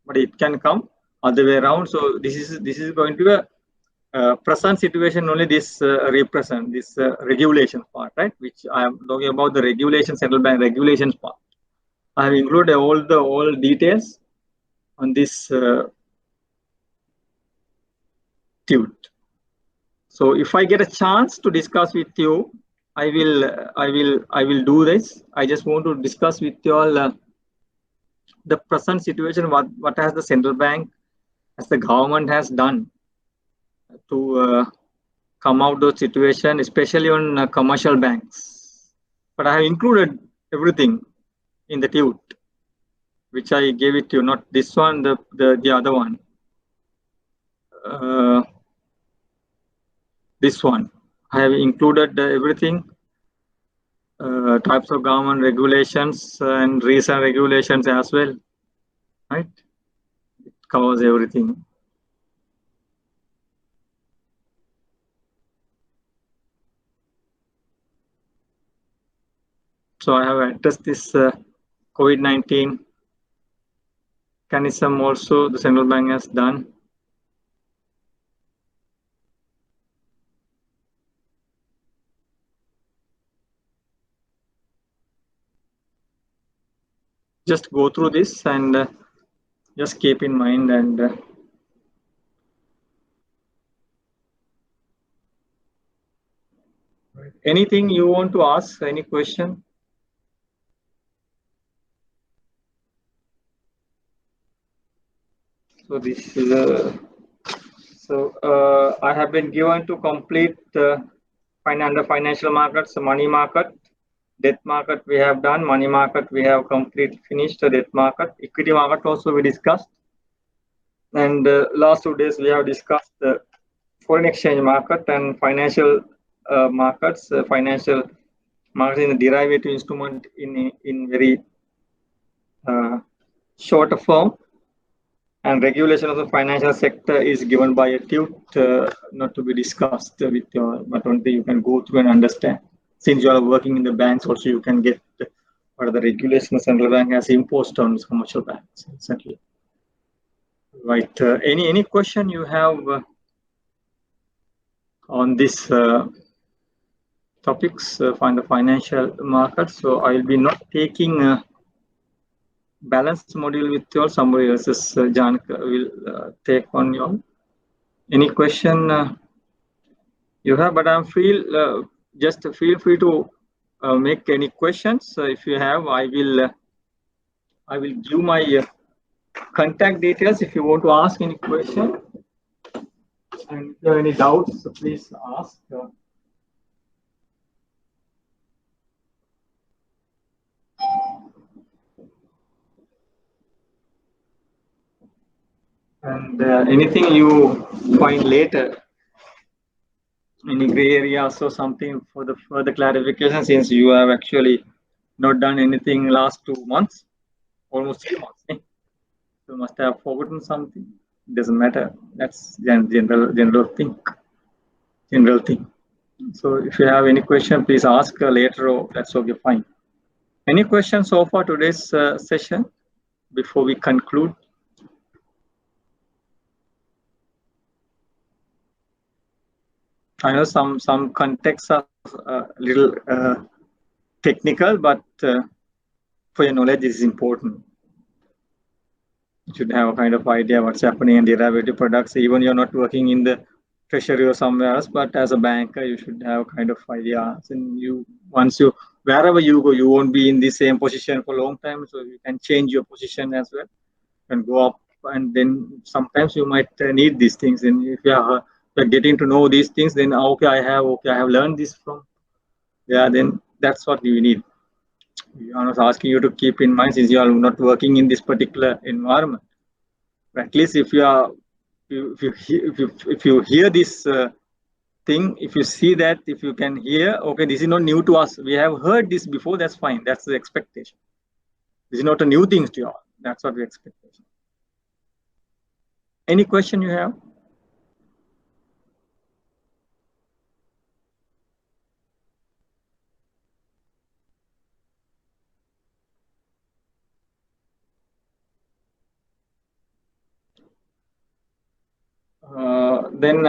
but it can come other way around. So this is going to be a present situation only. This represent this regulation part, right? Which I am talking about the regulation, central bank regulations part. I have included all details on this tude. So if I get a chance to discuss with you, I will do this. I just want to discuss with you all the present situation. What has the central bank, as the government has done to come out of the situation, especially on commercial banks. But I have included everything in the tude, which I gave it to you. Not this one, the other one. This one. I have included everything. Types of government regulations and recent regulations as well, right? It covers everything. So I have addressed this COVID-19 mechanism also the central bank has done. Just go through this and just keep in mind, and anything you want to ask? Any question? So this is I have been given to complete under financial markets, money market, debt market we have done, money market we have finished, debt market, equity market also we discussed. And last 2 days we have discussed the foreign exchange market and financial markets, financial markets in the derivative instrument in very short form. And regulation of the financial sector is given by a tute, not to be discussed with your, but only you can go through and understand. Since you are working in the banks, also you can get what are the regulations the central bank has imposed on commercial banks. Exactly. Right. Any question you have on this topics on the financial market? So I will be not taking balanced module with you, somebody else's Jan will take on you. Any question you have? But I'm free. Just feel free to make any questions. If you have, I will give my contact details if you want to ask any question. And if you have any doubts, please ask. And anything you find later, any gray areas or something for the further clarification, since you have actually not done anything last 2 months, almost 3 months. You must have forgotten something. It doesn't matter. That's general thing. So if you have any question, please ask later. Or that's okay, fine. Any questions so far today's session before we conclude? I know some contexts are a little technical, but for your knowledge, this is important. You should have a kind of idea what's happening in derivative products. Even you're not working in the treasury or somewhere else, but as a banker, you should have kind of ideas. And wherever you go, you won't be in the same position for a long time, so you can change your position as well and go up. And then sometimes you might need these things. And if you are getting to know these things, then I have learned this from. Then that's what you need. I'm not asking you to keep in mind, since you are not working in this particular environment. But at least if you hear this thing, if you see that, if you can hear, okay, this is not new to us. We have heard this before. That's fine. That's the expectation. This is not a new thing to you all. That's what we expect. Any question you have? Then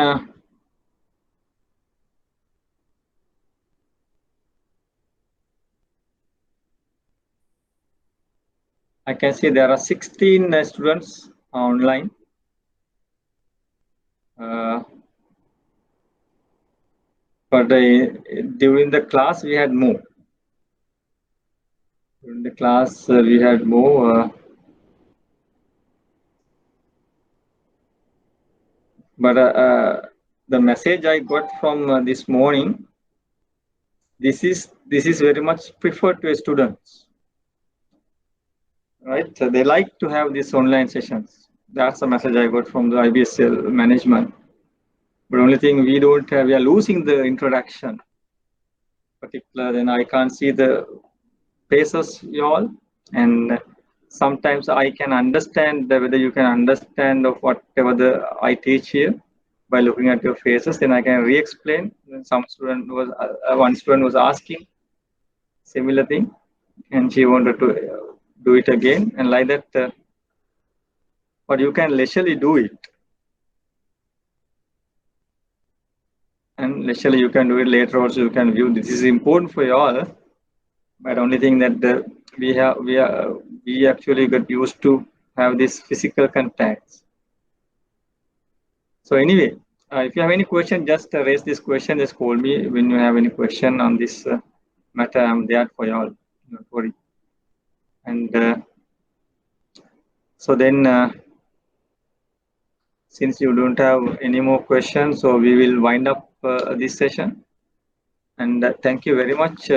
I can see there are 16 students online. But during the class, we had more. During the class, we had more. But the message I got from this morning, this is very much preferred to students, right? So they like to have these online sessions. That's the message I got from the IBSL management. But only thing we don't have, we are losing the introduction. Particular, then I can't see the faces, you all, and sometimes I can understand whether you can understand of whatever I teach here by looking at your faces. Then I can re-explain. Some student was one student was asking similar thing, and she wanted to do it again, and like that. But you can leisurely do it, and leisurely you can do it later. Also, you can view. This is important for you all. But only thing that we actually got used to have this physical contacts. So anyway, if you have any question, just raise this question. Just call me when you have any question on this matter. I'm there for you all. Don't worry. And so then, since you don't have any more questions, so we will wind up this session. And thank you very much.